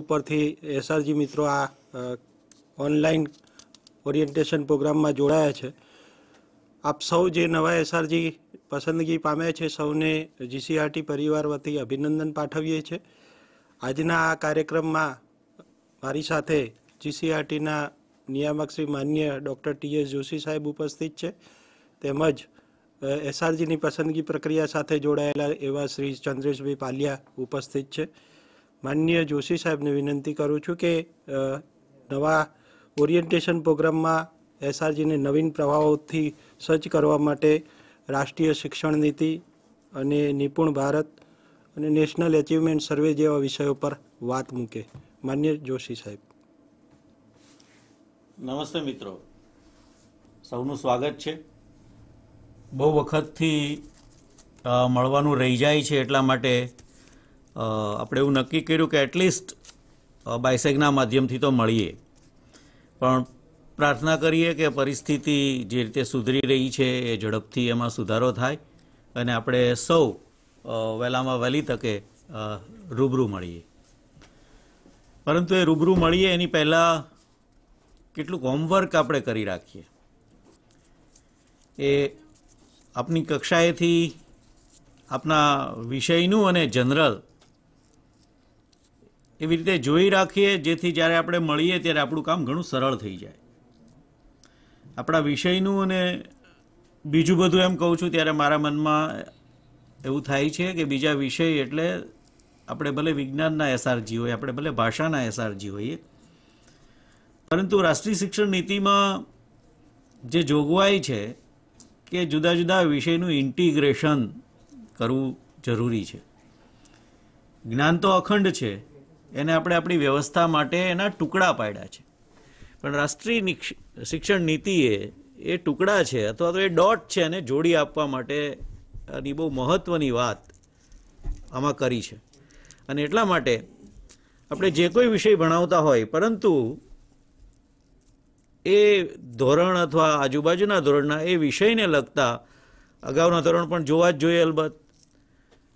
ઉપરથી એસઆરજી મિત્રો આ ઓનલાઈન ઓરિએન્ટેશન પ્રોગ્રામમાં જોડાયા છે. આપ સૌ જે નવા એસઆરજી પસંદગી પામ્યા છે સૌને જીસીઆરટી પરિવાર વતી અભિનંદન પાઠવીએ છીએ. આજના આ કાર્યક્રમમાં મારી સાથે જીસીઆરટીના નિયામક શ્રી માન્ય ડૉક્ટર ટી.એસ. જોશી સાહેબ ઉપસ્થિત છે, તેમજ એસઆરજીની પસંદગી પ્રક્રિયા સાથે જોડાયેલા એવા શ્રી ચંદ્રેશભાઈ પાલિયા ઉપસ્થિત છે. માન્ય જોશી સાહેબને વિનંતી કરું છું કે નવા ઓરિએન્ટેશન પ્રોગ્રામમાં એસઆરજીને નવીન પ્રવાહોથી સજ્જ કરવા માટે રાષ્ટ્રીય શિક્ષણ નીતિ અને નિપુણ ભારત અને નેશનલ એચિવમેન્ટ સર્વે જેવા વિષયો પર વાત મૂકે. માન્ય જોશી સાહેબ. નમસ્તે મિત્રો, સૌનું સ્વાગત છે. બહુ વખતથી મળવાનું રહી જાય છે, એટલા માટે આપણે એવું નક્કી કર્યું કે એટલીસ્ટ બાયસેગના માધ્યમથી તો મળીએ. પણ પ્રાર્થના કરીએ કે પરિસ્થિતિ જે રીતે સુધરી રહી છે એ ઝડપથી એમાં સુધારો થાય અને આપણે સૌ વહેલામાં વહેલી તકે રૂબરૂ મળીએ. પરંતુ એ રૂબરૂ મળીએ એની પહેલાં કેટલુંક હોમવર્ક આપણે કરી રાખીએ. એ આપની કક્ષાએથી આપના વિષયનું અને જનરલ એવી રીતે જોઈ રાખીએ જેથી જ્યારે આપણે મળીએ ત્યારે આપણું કામ ઘણું સરળ થઈ જાય. આપણા વિષયનું અને બીજું બધું એમ કહું છું ત્યારે મારા મનમાં એવું થાય છે કે બીજા વિષય એટલે આપણે ભલે વિજ્ઞાનના એસઆરજી હોય, આપણે ભલે ભાષાના એસઆરજી હોઈએ, પરંતુ રાષ્ટ્રીય શિક્ષણ નીતિમાં જે જોગવાઈ છે કે જુદા જુદા વિષયનું ઇન્ટિગ્રેશન કરવું જરૂરી છે. જ્ઞાન તો અખંડ છે, એને આપણે આપણી વ્યવસ્થા માટે એના ટુકડા પાડ્યા છે, પણ રાષ્ટ્રીય શિક્ષણ નીતિએ એ ટુકડા છે અથવા તો એ ડોટ છે એને જોડી આપવા માટેની બહુ મહત્ત્વની વાત આમાં કરી છે. અને એટલા માટે આપણે જે કોઈ વિષય ભણાવતા હોય, પરંતુ એ ધોરણ અથવા આજુબાજુના ધોરણના એ વિષયને લગતા અગાઉના ધોરણ પણ જોવા જ જોઈએ. અલબત્ત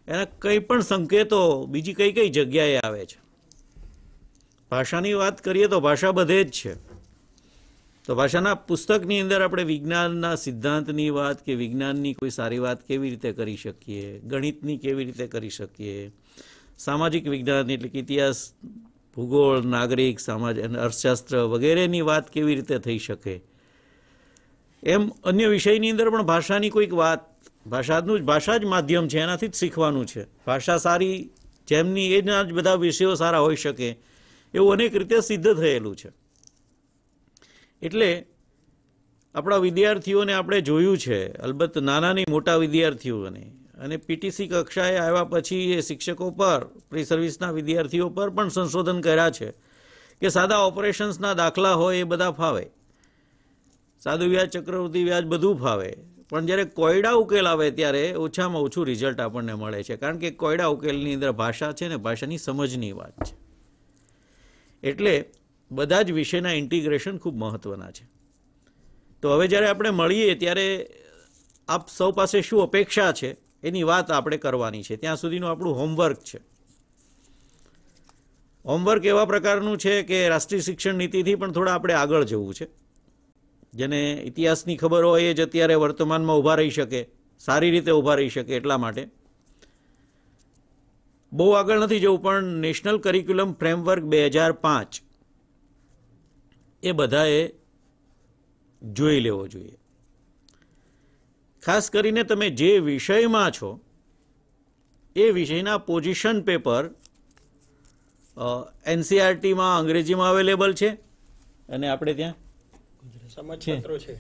એના કંઈ પણ સંકેતો બીજી કઈ કઈ જગ્યાએ આવે છે. ભાષાની વાત કરીએ તો ભાષા બધે જ છે. તો ભાષાના પુસ્તકની અંદર આપણે વિજ્ઞાનના સિદ્ધાંતની વાત કે વિજ્ઞાનની કોઈ સારી વાત કેવી રીતે કરી શકીએ, ગણિતની કેવી રીતે કરી શકીએ, સામાજિક વિજ્ઞાન એટલે કે ઇતિહાસ, ભૂગોળ, નાગરિક, સમાજ અને અર્થશાસ્ત્ર વગેરેની વાત કેવી રીતે થઈ શકે, એમ અન્ય વિષયની અંદર પણ ભાષાની કોઈક વાત, ભાષા જ માધ્યમ છે, એનાથી જ શીખવાનું છે. ભાષા સારી જેમની એના જ બધા વિષયો સારા હોઈ શકે એવું અનેક રીતે સિદ્ધ થયેલું છે. એટલે આપણા વિદ્યાર્થીઓને આપણે જોયું છે, અલબત્ત નાનાની મોટા વિદ્યાર્થીઓને, અને પીટીસી કક્ષાએ આવ્યા પછી એ શિક્ષકો પર, પ્રી સર્વિસના વિદ્યાર્થીઓ પર પણ સંશોધન કર્યા છે કે સાદા ઓપરેશન્સના દાખલા હોય એ બધા ફાવે, સાદું વ્યાજ, ચક્રવૃદ્ધિ વ્યાજ બધું ફાવે, પણ જ્યારે કોયડા ઉકેલ આવે ત્યારે ઓછામાં ઓછું રિઝલ્ટ આપણને મળે છે. કારણ કે કોયડા ઉકેલની અંદર ભાષા છે ને ભાષાની સમજની વાત છે. એટલે બધા જ વિષયના ઇન્ટિગ્રેશન ખૂબ મહત્ત્વના છે. તો હવે જ્યારે આપણે મળીએ ત્યારે આપ સૌ પાસે શું અપેક્ષા છે એની વાત આપણે કરવાની છે. ત્યાં સુધીનું આપણું હોમવર્ક છે. હોમવર્ક એવા પ્રકારનું છે કે રાષ્ટ્રીય શિક્ષણ નીતિથી પણ થોડા આપણે આગળ જવું છે. જેને ઇતિહાસની ખબર હોય એ જ અત્યારે વર્તમાનમાં ઊભા રહી શકે, સારી રીતે ઊભા રહી શકે. એટલા માટે બહુ આગળ નથી જવું, પણ નેશનલ કરિક્યુલમ ફ્રેમવર્ક 2005 એ બધાએ જોઈ લેવો જોઈએ. ખાસ કરીને તમે જે વિષયમાં છો એ વિષયના પોઝિશન પેપર એનસીઆરટીમાં અંગ્રેજીમાં અવેલેબલ છે અને આપણે ત્યાં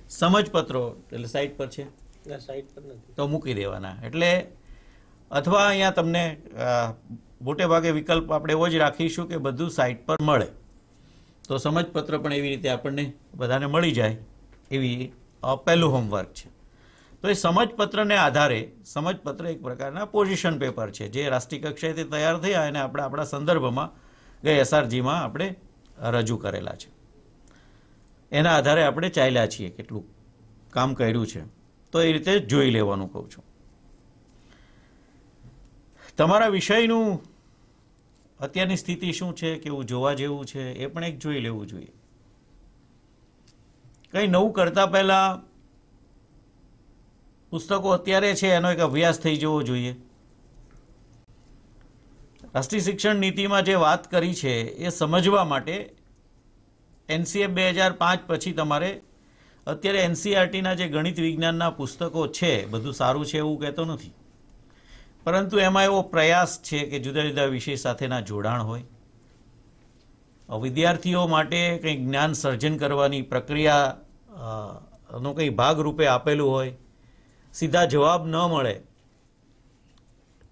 સમજપત્રો એટલે સાઇટ પર છે, તો મૂકી દેવાના. એટલે અથવા અહીંયા તમને મોટે ભાગે વિકલ્પ આપણે એવો જ રાખીશું કે બધું સાઇટ પર મળે, તો સમજપત્ર પણ એવી રીતે આપણને બધાને મળી જાય એવી પહેલું હોમવર્ક છે. તો એ સમજપત્રને આધારે, સમજપત્ર એક પ્રકારના પોઝિશન પેપર છે જે રાષ્ટ્રીય કક્ષાએથી તૈયાર થયા અને આપણે આપણા સંદર્ભમાં ગઈ એસઆરજીમાં આપણે રજૂ કરેલા છે. એના આધારે આપણે ચાલ્યા છીએ, કેટલું કામ કર્યું છે, તો એ રીતે જોઈ લેવાનું કહું છું. તમારા વિષયનું અત્યારની સ્થિતિ શું છે, કેવું જોવા જેવું છે, એ પણ એક જોઈ લેવું જોઈએ. કંઈ નવું કરતા પહેલા પુસ્તકો અત્યારે છે એનો એક અભ્યાસ થઈ જવો જોઈએ. રાષ્ટ્રીય શિક્ષણ નીતિમાં જે વાત કરી છે એ સમજવા માટે NCF 2005 પછી તમારે અત્યારે NCERTના જે ગણિત વિજ્ઞાનના પુસ્તકો છે, બધું સારું છે એવું કહેતો નથી, પરંતુ એમાં એવો પ્રયાસ છે કે જુદા જુદા વિષય સાથેના જોડાણ હોય, વિદ્યાર્થીઓ માટે કંઈક જ્ઞાન સર્જન કરવાની પ્રક્રિયા નો કંઈ ભાગરૂપે આપેલું હોય, સીધા જવાબ ન મળે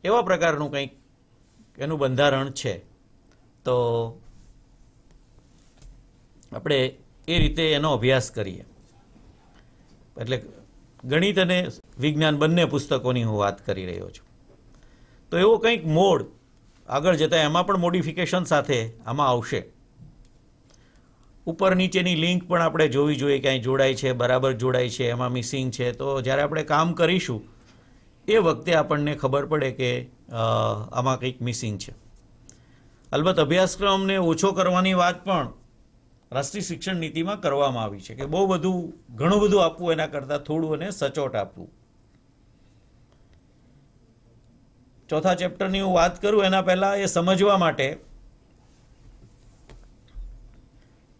એવા પ્રકારનું કંઈક એનું બંધારણ છે. તો આપણે એ રીતે એનો અભ્યાસ કરીએ. એટલે ગણિત અને વિજ્ઞાન બંને પુસ્તકોની હું વાત કરી રહ્યો છું. તો એવો કંઈક મોડ આગળ જતાં એમાં પણ મોડિફિકેશન સાથે આમાં આવશે. ઉપર નીચેની લિંક પણ આપણે જોવી જોઈએ, ક્યાંય જોડાય છે, બરાબર જોડાય છે, એમાં મિસિંગ છે. તો જ્યારે આપણે કામ કરીશું એ વખતે આપણને ખબર પડે કે આમાં કંઈક મિસિંગ છે. અલબત્ત અભ્યાસક્રમને ઓછો કરવાની વાત પણ રાષ્ટ્રીય શિક્ષણ નીતિમાં કરવામાં આવી છે કે બહુ બધું ઘણું બધું આપવું એના કરતાં થોડું અને સચોટ આપવું. ચોથા ચેપ્ટરની હું વાત કરું એના પહેલાં એ સમજવા માટે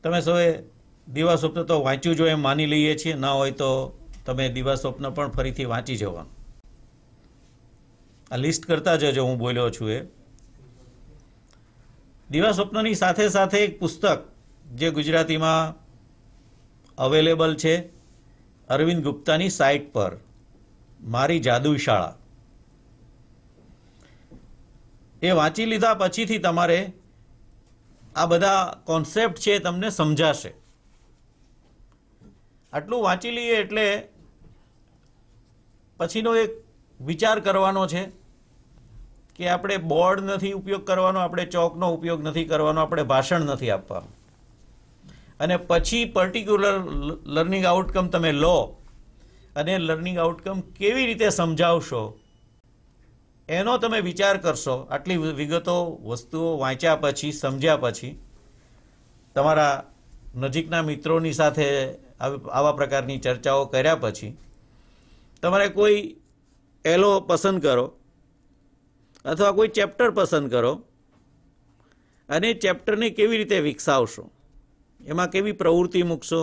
તમે સૌએ દીવા સ્વપ્ન તો વાંચ્યું જો એમ માની લઈએ છીએ, ના હોય તો તમે દીવા સ્વપ્ન પણ ફરીથી વાંચી જવાનું. આ લિસ્ટ કરતા જજો હું બોલ્યો છું એ. દીવા સ્વપ્નની સાથે સાથે એક પુસ્તક જે ગુજરાતીમાં અવેલેબલ છે અરવિંદ ગુપ્તાની સાઇટ પર, મારી જાદુ શાળા. એ વાંચી લીધા પછીથી તમારે આ બધા કોન્સેપ્ટ છે તમને સમજાશે. આટલું વાંચી લઈએ એટલે પછીનો એક વિચાર કરવાનો છે કે આપણે બોર્ડ નથી ઉપયોગ કરવાનો, આપણે ચોકનો ઉપયોગ નથી કરવાનો, આપણે ભાષણ નથી આપવાનું. અને પછી પર્ટિક્યુલર લર્નિંગ આઉટકમ તમે લો અને લર્નિંગ આઉટકમ કેવી રીતે સમજાવશો એનો તમે વિચાર કરશો. આટલી વિગતો વસ્તુઓ વાંચ્યા પછી, સમજ્યા પછી, તમારા નજીકના મિત્રોની સાથે આવા પ્રકારની ચર્ચાઓ કર્યા પછી તમારે કોઈ એલો પસંદ કરો અથવા કોઈ ચેપ્ટર પસંદ કરો અને ચેપ્ટરને કેવી રીતે વિકસાવશો, એમાં કેવી પ્રવૃત્તિ મૂકશો,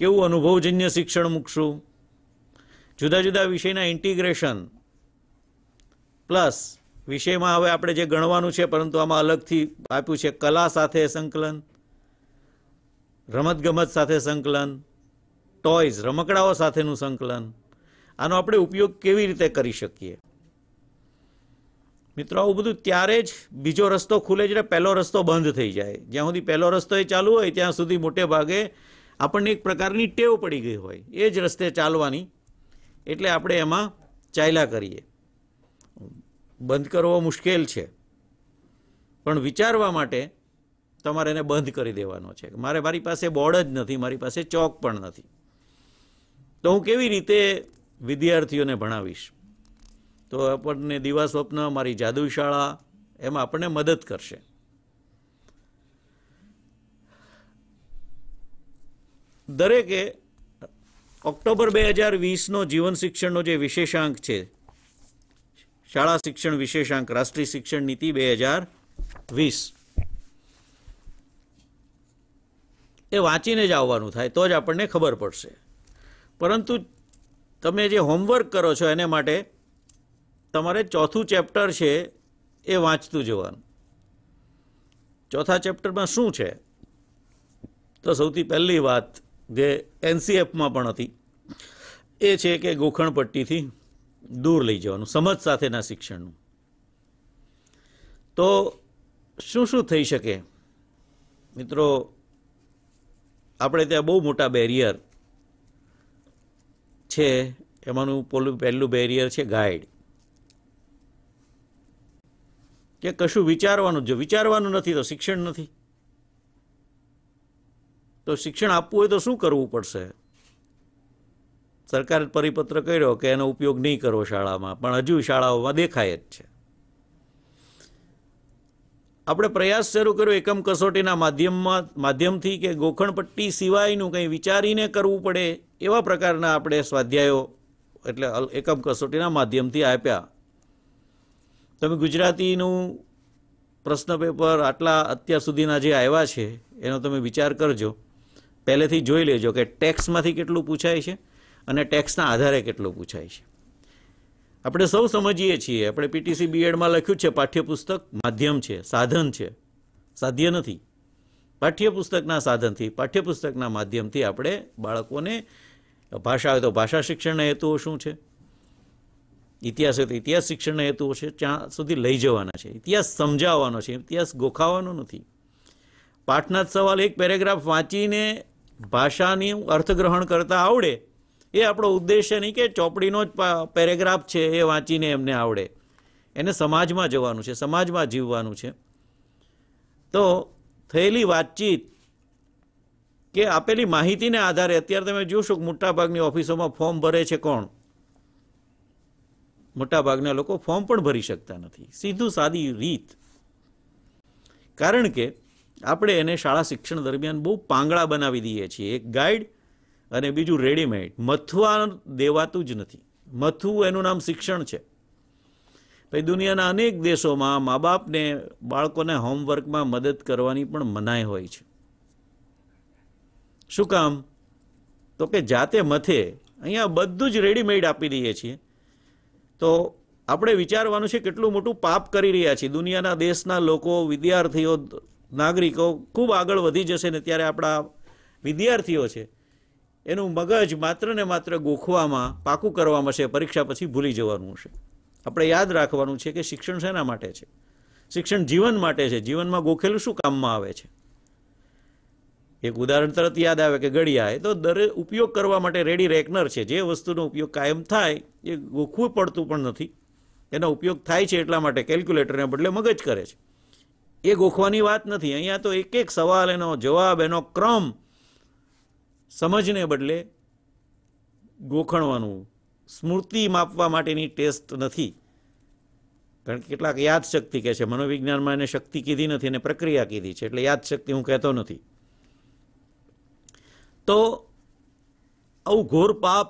કેવું અનુભવજન્ય શિક્ષણ મૂકશું, જુદા જુદા વિષયના ઇન્ટિગ્રેશન પ્લસ વિષયમાં હવે આપણે જે ગણવાનું છે પરંતુ આમાં અલગથી આપ્યું છે કલા સાથે સંકલન, રમતગમત સાથે સંકલન, ટોયઝ રમકડાઓ સાથેનું સંકલન, આનો આપણે ઉપયોગ કેવી રીતે કરી શકીએ. મિત્રો આવું બધું ત્યારે જ બીજો રસ્તો ખુલે જ્યારે પહેલો રસ્તો બંધ થઈ જાય. જ્યાં સુધી પહેલો રસ્તો એ ચાલુ હોય ત્યાં સુધી મોટે ભાગે આપણને એક પ્રકારની ટેવ પડી ગઈ હોય એ જ રસ્તે ચાલવાની, એટલે આપણે એમાં ચાલ્યા કરીએ. બંધ કરવો મુશ્કેલ છે પણ વિચારવા માટે તમારે એને બંધ કરી દેવાનો છે. મારી પાસે બોર્ડ જ નથી, મારી પાસે ચોક પણ નથી, તો હું કેવી રીતે વિદ્યાર્થીઓને ભણાવીશ? તો આપણને દીવા સ્વપ્ન, મારી જાદુ શાળા એમાં આપણને મદદ કરશે. દરેકે ઓક્ટોબર 2020નો જીવન શિક્ષણનો જે વિશેષાંક છે, શાળા શિક્ષણ વિશેષાંક, રાષ્ટ્રીય શિક્ષણ નીતિ 2020, એ વાંચીને જ આવવાનું થાય તો જ આપણને ખબર પડશે. પરંતુ તમે જે હોમવર્ક કરો છો એને માટે તમારે ચોથું ચેપ્ટર છે એ વાંચતું જવાનું. ચોથા ચેપ્ટરમાં શું છે? તો સૌથી પહેલી વાત જે NCFમાં પણ હતી એ છે કે ગોખણ પટ્ટીથી દૂર લઈ જવાનું, સમજ સાથેના શિક્ષણનું. તો શું શું થઈ શકે મિત્રો? આપણે ત્યાં બહુ મોટા બેરિયર છે. એમાંનું પહેલું બેરિયર છે ગાઈડ, કે કશું વિચારવાનું, જો વિચારવાનું નથી તો શિક્ષણ નથી. તો શિક્ષણ આપવું હોય તો શું કરવું પડશે? સરકારે પરિપત્ર કર્યો કે એનો ઉપયોગ નહીં કરવો શાળામાં, પણ હજુ શાળાઓમાં દેખાય જ છે. આપણે પ્રયાસ શરૂ કર્યો એકમ કસોટીના માધ્યમથી કે ગોખણપટ્ટી સિવાયનું કંઈ વિચારીને કરવું પડે એવા પ્રકારના આપણે સ્વાધ્યાયો એટલે એકમ કસોટીના માધ્યમથી આપ્યા. તમે ગુજરાતીનું પ્રશ્ન પેપર આટલા અત્યાર સુધીના જે આવ્યા છે એનો તમે વિચાર કરજો. પહેલેથી જોઈ લેજો કે ટેક્સમાંથી કેટલું પૂછાય છે અને ટેક્સના આધારે કેટલું પૂછાય છે. આપણે સૌ સમજીએ છીએ, આપણે પીટીસી બીએડમાં લખ્યું છે પાઠ્યપુસ્તક માધ્યમ છે, સાધન છે, સાધ્ય નથી. પાઠ્યપુસ્તકના સાધનથી, પાઠ્યપુસ્તકના માધ્યમથી આપણે બાળકોને ભાષા હોય તો ભાષા શિક્ષણના હેતુઓ શું છે, ઇતિહાસ હોય તો ઇતિહાસ શિક્ષણના હેતુઓ છે, ત્યાં સુધી લઈ જવાના છે. ઇતિહાસ સમજાવવાનો છે, ઇતિહાસ ગોખાવાનો નથી. પાઠના જ સવાલ એક પેરેગ્રાફ વાંચીને ભાષાની અર્થગ્રહણ કરતા આવડે એ આપણો ઉદ્દેશ્ય નહીં કે ચોપડીનો જ પેરેગ્રાફ છે એ વાંચીને એમને આવડે. એને સમાજમાં જવાનું છે, સમાજમાં જીવવાનું છે. તો થયેલી વાતચીત કે આપેલી માહિતીને આધારે અત્યારે તમે જોશો કે મોટાભાગની ઓફિસોમાં ફોર્મ ભરે છે કોણ? મોટાભાગના લોકો ફોર્મ પણ ભરી શકતા નથી. સીધું સાદી રીત. કારણ કે આપણે એને શાળા શિક્ષણ દરમિયાન બહુ પાંગળા બનાવી દઈએ છીએ. એક ગાઈડ અને બીજું રેડીમેડ. મથવા દેવાતું જ નથી. મથવું એનું નામ શિક્ષણ છે. ભાઈ દુનિયાના અનેક દેશોમાં મા બાપને બાળકોને હોમવર્કમાં મદદ કરવાની પણ મનાઈ હોય છે. શું કામ? તો કે જાતે મથે. અહીંયા બધું જ રેડીમેડ આપી દઈએ છીએ. તો આપણે વિચારવાનું છે કેટલું મોટું પાપ કરી રહ્યા છીએ. દુનિયાના દેશના લોકો, વિદ્યાર્થીઓ, નાગરિકો ખૂબ આગળ વધી જશે ને ત્યારે આપણા વિદ્યાર્થીઓ છે એનું મગજ માત્ર ને માત્ર ગોખવામાં, પાકું કરવામાં છે. પરીક્ષા પછી ભૂલી જવાનું હશે. આપણે યાદ રાખવાનું છે કે શિક્ષણ શેના માટે છે? શિક્ષણ જીવન માટે છે. જીવનમાં ગોખેલું શું કામમાં આવે છે? એક ઉદાહરણ તરત યાદ આવે કે ઘડિયાળ. તો દરેક ઉપયોગ કરવા માટે રેડી રેકનર છે. જે વસ્તુનો ઉપયોગ કાયમ થાય એ ગોખવું પડતું પણ નથી. એનો ઉપયોગ થાય છે એટલા માટે કેલ્ક્યુલેટરને બદલે મગજ કરે છે. એ ગોખવાની વાત નથી. અહીંયા તો એક એક સવાલ, એનો જવાબ, એનો ક્રમ સમજને બદલે ગોખણવાનું. સ્મૃતિ માપવા માટેની ટેસ્ટ નથી. કારણ કે કેટલાક યાદશક્તિ કહે છે. મનોવિજ્ઞાનમાં એને શક્તિ કીધી નથી, એને પ્રક્રિયા કીધી છે. એટલે યાદશક્તિ હું કહેતો નથી. તો આવું ઘોર પાપ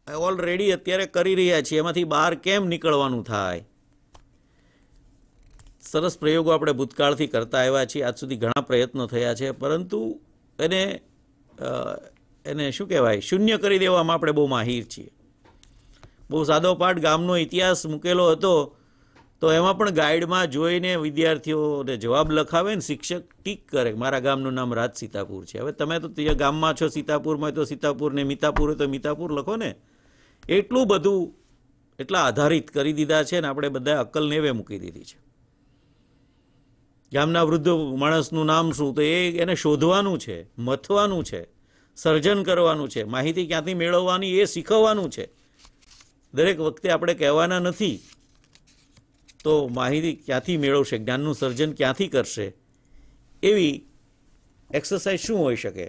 ઓલરેડી અત્યારે કરી રહ્યા છીએ. એમાંથી બહાર કેમ નીકળવાનું થાય? સરસ પ્રયોગો આપણે ભૂતકાળથી કરતા આવ્યા છીએ. આજ સુધી ઘણા પ્રયત્નો થયા છે. પરંતુ એને શું કહેવાય, શૂન્ય કરી દેવામાં આપણે બહુ માહિર છીએ. બહુ સાદો પાઠ ગામનો ઇતિહાસ મૂકેલો હતો તો એમાં પણ ગાઈડમાં જોઈને વિદ્યાર્થીઓને જવાબ લખાવે ને શિક્ષક ટીક કરે મારા ગામનું નામ રાજ સીતાપુર છે. હવે તમે તો ગામમાં છો સીતાપુરમાં, તો સીતાપુર ને મીતાપુર હોય તો મીતાપુર લખો ને. એટલું બધું એટલા આધારિત કરી દીધા છે ને આપણે બધા અક્કલ નેવે મૂકી દીધી છે. ગામના વૃદ્ધ માણસનું નામ શું? તો એને શોધવાનું છે, મથવાનું છે, સર્જન કરવાનું છે, માહિતી ક્યાંથી મેળવવાની એ શીખવવાનું છે. દરેક વખતે આપણે કહેવાના નથી તો માહિતી ક્યાંથી મેળવશે, જ્ઞાનનું સર્જન ક્યાંથી કરશે? એવી એક્સરસાઇઝ શું હોઈ શકે?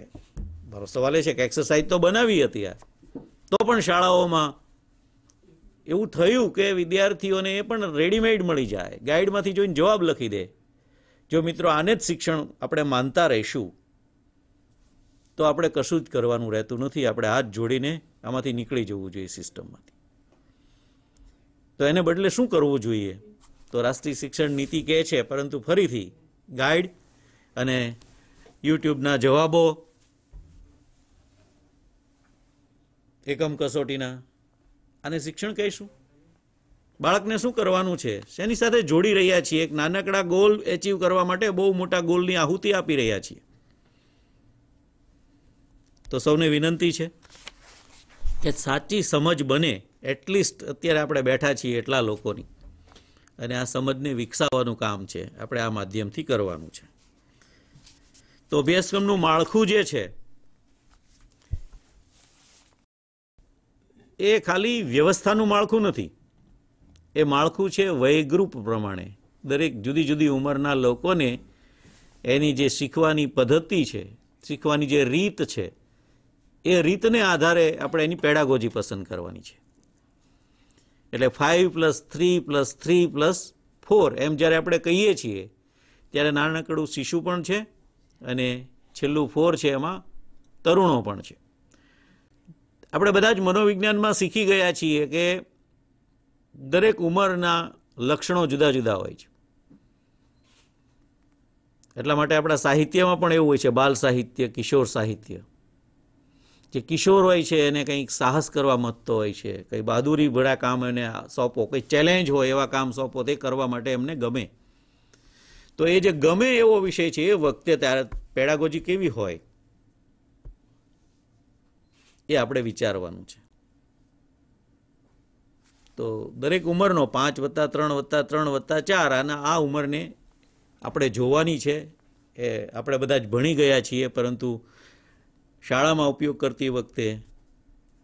મારો સવાલ એ છે કે એક્સરસાઇઝ તો બનાવી હતી તો પણ શાળાઓમાં એવું થયું કે વિદ્યાર્થીઓને એ પણ રેડીમેડ મળી જાય, ગાઈડમાંથી જોઈને જવાબ લખી દે. જો મિત્રો આને જ શિક્ષણ આપણે માનતા રહીશું તો આપણે કશું જ કરવાનું રહેતું નથી. આપણે હાથ જોડીને આમાંથી નીકળી જવું જોઈએ સિસ્ટમમાંથી. તો એને બદલે શું કરવું જોઈએ? તો રાષ્ટ્રીય શિક્ષણ નીતિ કહે છે, પરંતુ ફરીથી ગાઈડ અને યુટ્યુબના જવાબો, એકમ કસોટીના, આને શિક્ષણ કહીશું? બાળકને શું કરવાનું છે? શેની સાથે જોડી રહ્યા છીએ? એક નાનકડા ગોલ એચીવ કરવા માટે બહુ મોટા ગોલની આહુતિ આપી રહ્યા છીએ. તો સૌને વિનંતી છે કે સાચી સમજ બને. એટલીસ્ટ અત્યારે આપણે બેઠા છીએ એટલા લોકોની, અને આ સમજને વિકસાવવાનું કામ છે આપણે આ માધ્યમથી કરવાનું છે. તો અભ્યાસક્રમનું માળખું જે છે એ ખાલી વ્યવસ્થાનું માળખું નથી. એ માળખું છે વયગ્રુપ પ્રમાણે. દરેક જુદી જુદી ઉંમરના લોકોને એની જે શીખવાની પદ્ધતિ છે, શીખવાની જે રીત છે, એ રીતને આધારે આપણે એની પેડાગોજી પસંદ કરવાની છે. એટલે 5+3+3+4 એમ જ્યારે આપણે કહીએ છીએ ત્યારે નાનકડું શિશુ પણ છે અને છેલ્લું 4 છે એમાં તરુણો પણ છે. આપણે બધા જ મનોવિજ્ઞાનમાં શીખી ગયા છીએ કે દરેક ઉંમરના લક્ષણો જુદા જુદા હોય છે. એટલા માટે આપણા સાહિત્યમાં પણ એવું હોય છે, બાલ સાહિત્ય, કિશોર સાહિત્ય. જે કિશોર હોય છે એને કંઈક સાહસ કરવા મથતો હોય છે, કંઈ બહાદુરી ભરા કામ એને સોંપો, કંઈ ચેલેન્જ હોય એવા કામ સોંપો, તે કરવા માટે એમને ગમે. તો એ જે ગમે એવો વિષય છે એ વખતે ત્યારે પેડાગોજી કેવી હોય એ આપણે વિચારવાનું છે. તો દરેક ઉંમરનો 5+3+3+4 અને આ ઉંમરને આપણે જોવાની છે. એ આપણે બધા જ ભણી ગયા છીએ, પરંતુ શાળામાં ઉપયોગ કરતી વખતે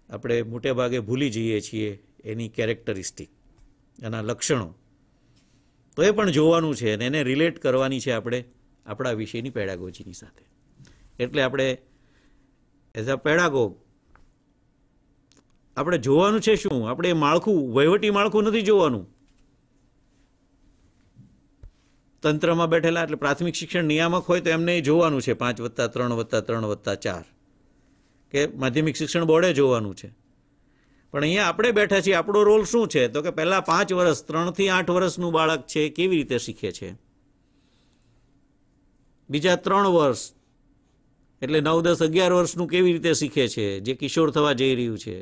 આપણે મોટે ભાગે ભૂલી જઈએ છીએ એની કેરેક્ટરિસ્ટિક, એના લક્ષણો. તો એ પણ જોવાનું છે અને એને રિલેટ કરવાની છે આપણે આપણા વિષયની પેડાગોજીની સાથે. એટલે આપણે એઝ અ પેડાગોગ આપણે જોવાનું છે શું? આપણે માળખું, વહીવટી માળખું નથી જોવાનું. તંત્રમાં બેઠેલા એટલે પ્રાથમિક શિક્ષણ નિયામક હોય તો એમને જોવાનું છે 5+3+3+4, કે માધ્યમિક શિક્ષણ બોર્ડે જોવાનું છે. પણ અહીંયા આપણે બેઠા છીએ, આપણો રોલ શું છે? તો કે પહેલા 5 વર્ષ, 3 થી 8 વર્ષનું બાળક છે કેવી રીતે શીખે છે, બીજા 3 વર્ષ એટલે 9, 10, 11 વર્ષનું કેવી રીતે શીખે છે, જે કિશોર થવા જઈ રહ્યું છે,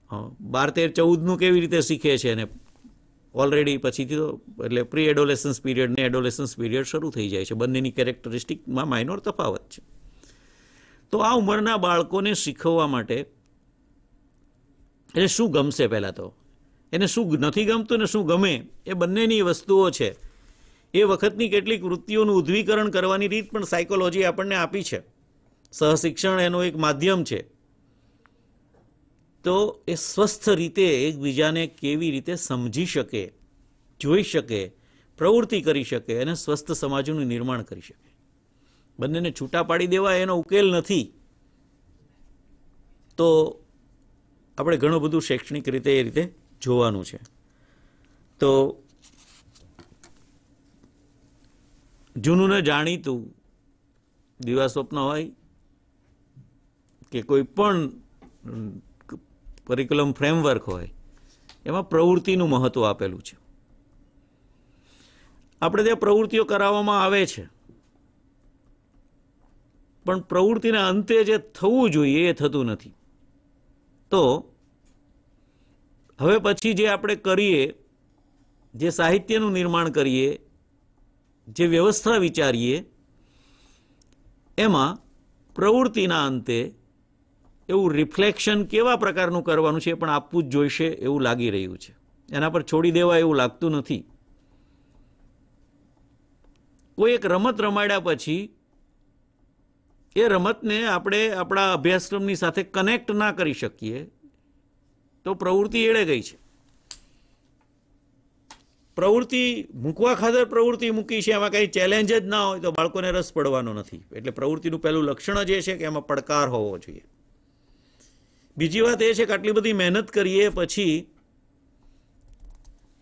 12, 13, 14નું કેવી રીતે શીખે છે, અને ઓલરેડી પછીથી તો એટલે પ્રી એડોલેસન્સ પીરિયડ ને એડોલેસન્સ પીરિયડ શરૂ થઈ જાય છે. બંનેની કેરેક્ટરિસ્ટિકમાં માઇનોર તફાવત છે. તો આ ઉંમરના બાળકોને શીખવવા માટે એને શું ગમશે, પહેલાં તો એને શું નથી ગમતું ને શું ગમે, એ બંનેની વસ્તુઓ છે. એ વખતની કેટલીક વૃત્તિઓનું ઉદ્દીકરણ કરવાની રીત પણ સાયકોલોજી આપણને આપી છે. સહશિક્ષણ એનું એક માધ્યમ છે. તો એ સ્વસ્થ રીતે એકબીજાને કેવી રીતે સમજી શકે, જોઈ શકે, પ્રવૃત્તિ કરી શકે અને સ્વસ્થ સમાજનું નિર્માણ કરી શકે. બંનેને છૂટા પાડી દેવા એનો ઉકેલ નથી. તો આપણે ઘણું બધું શૈક્ષણિક રીતે એ રીતે જોવાનું છે. તો જૂનું ને જાણીતું દિવા સ્વપ્ન હોય કે કોઈ પણ કરિક્યુલમ ફ્રેમવર્ક હોય, એમાં પ્રવૃત્તિનું મહત્વ આપેલું છે. આપણે ત્યાં પ્રવૃત્તિઓ કરાવવામાં આવે છે, પણ પ્રવૃત્તિના અંતે જે થવું જોઈએ એ થતું નથી. તો હવે પછી જે આપણે કરીએ, જે સાહિત્યનું નિર્માણ કરીએ, જે વ્યવસ્થા વિચારીએ, એમાં પ્રવૃત્તિના અંતે એવું રિફ્લેક્શન કેવા પ્રકારનું કરવાનું છે એ પણ આપવું જ જોઈશે એવું લાગી રહ્યું છે. એના પર છોડી દેવા એવું લાગતું નથી. કોઈ એક રમત રમાડ્યા પછી એ રમતને આપણે આપણા અભ્યાસક્રમની સાથે કનેક્ટ ના કરી શકીએ તો પ્રવૃત્તિ એળે ગઈ છે. પ્રવૃત્તિ મૂકવા ખાતર પ્રવૃત્તિ મૂકી છે, એમાં કંઈ ચેલેન્જ જ ના હોય તો બાળકોને રસ પડવાનો નથી. એટલે પ્રવૃત્તિનું પહેલું લક્ષણ જ એ છે કે એમાં પડકાર હોવો જોઈએ. બીજી વાત એ છે કે આટલી બધી મહેનત કરીએ પછી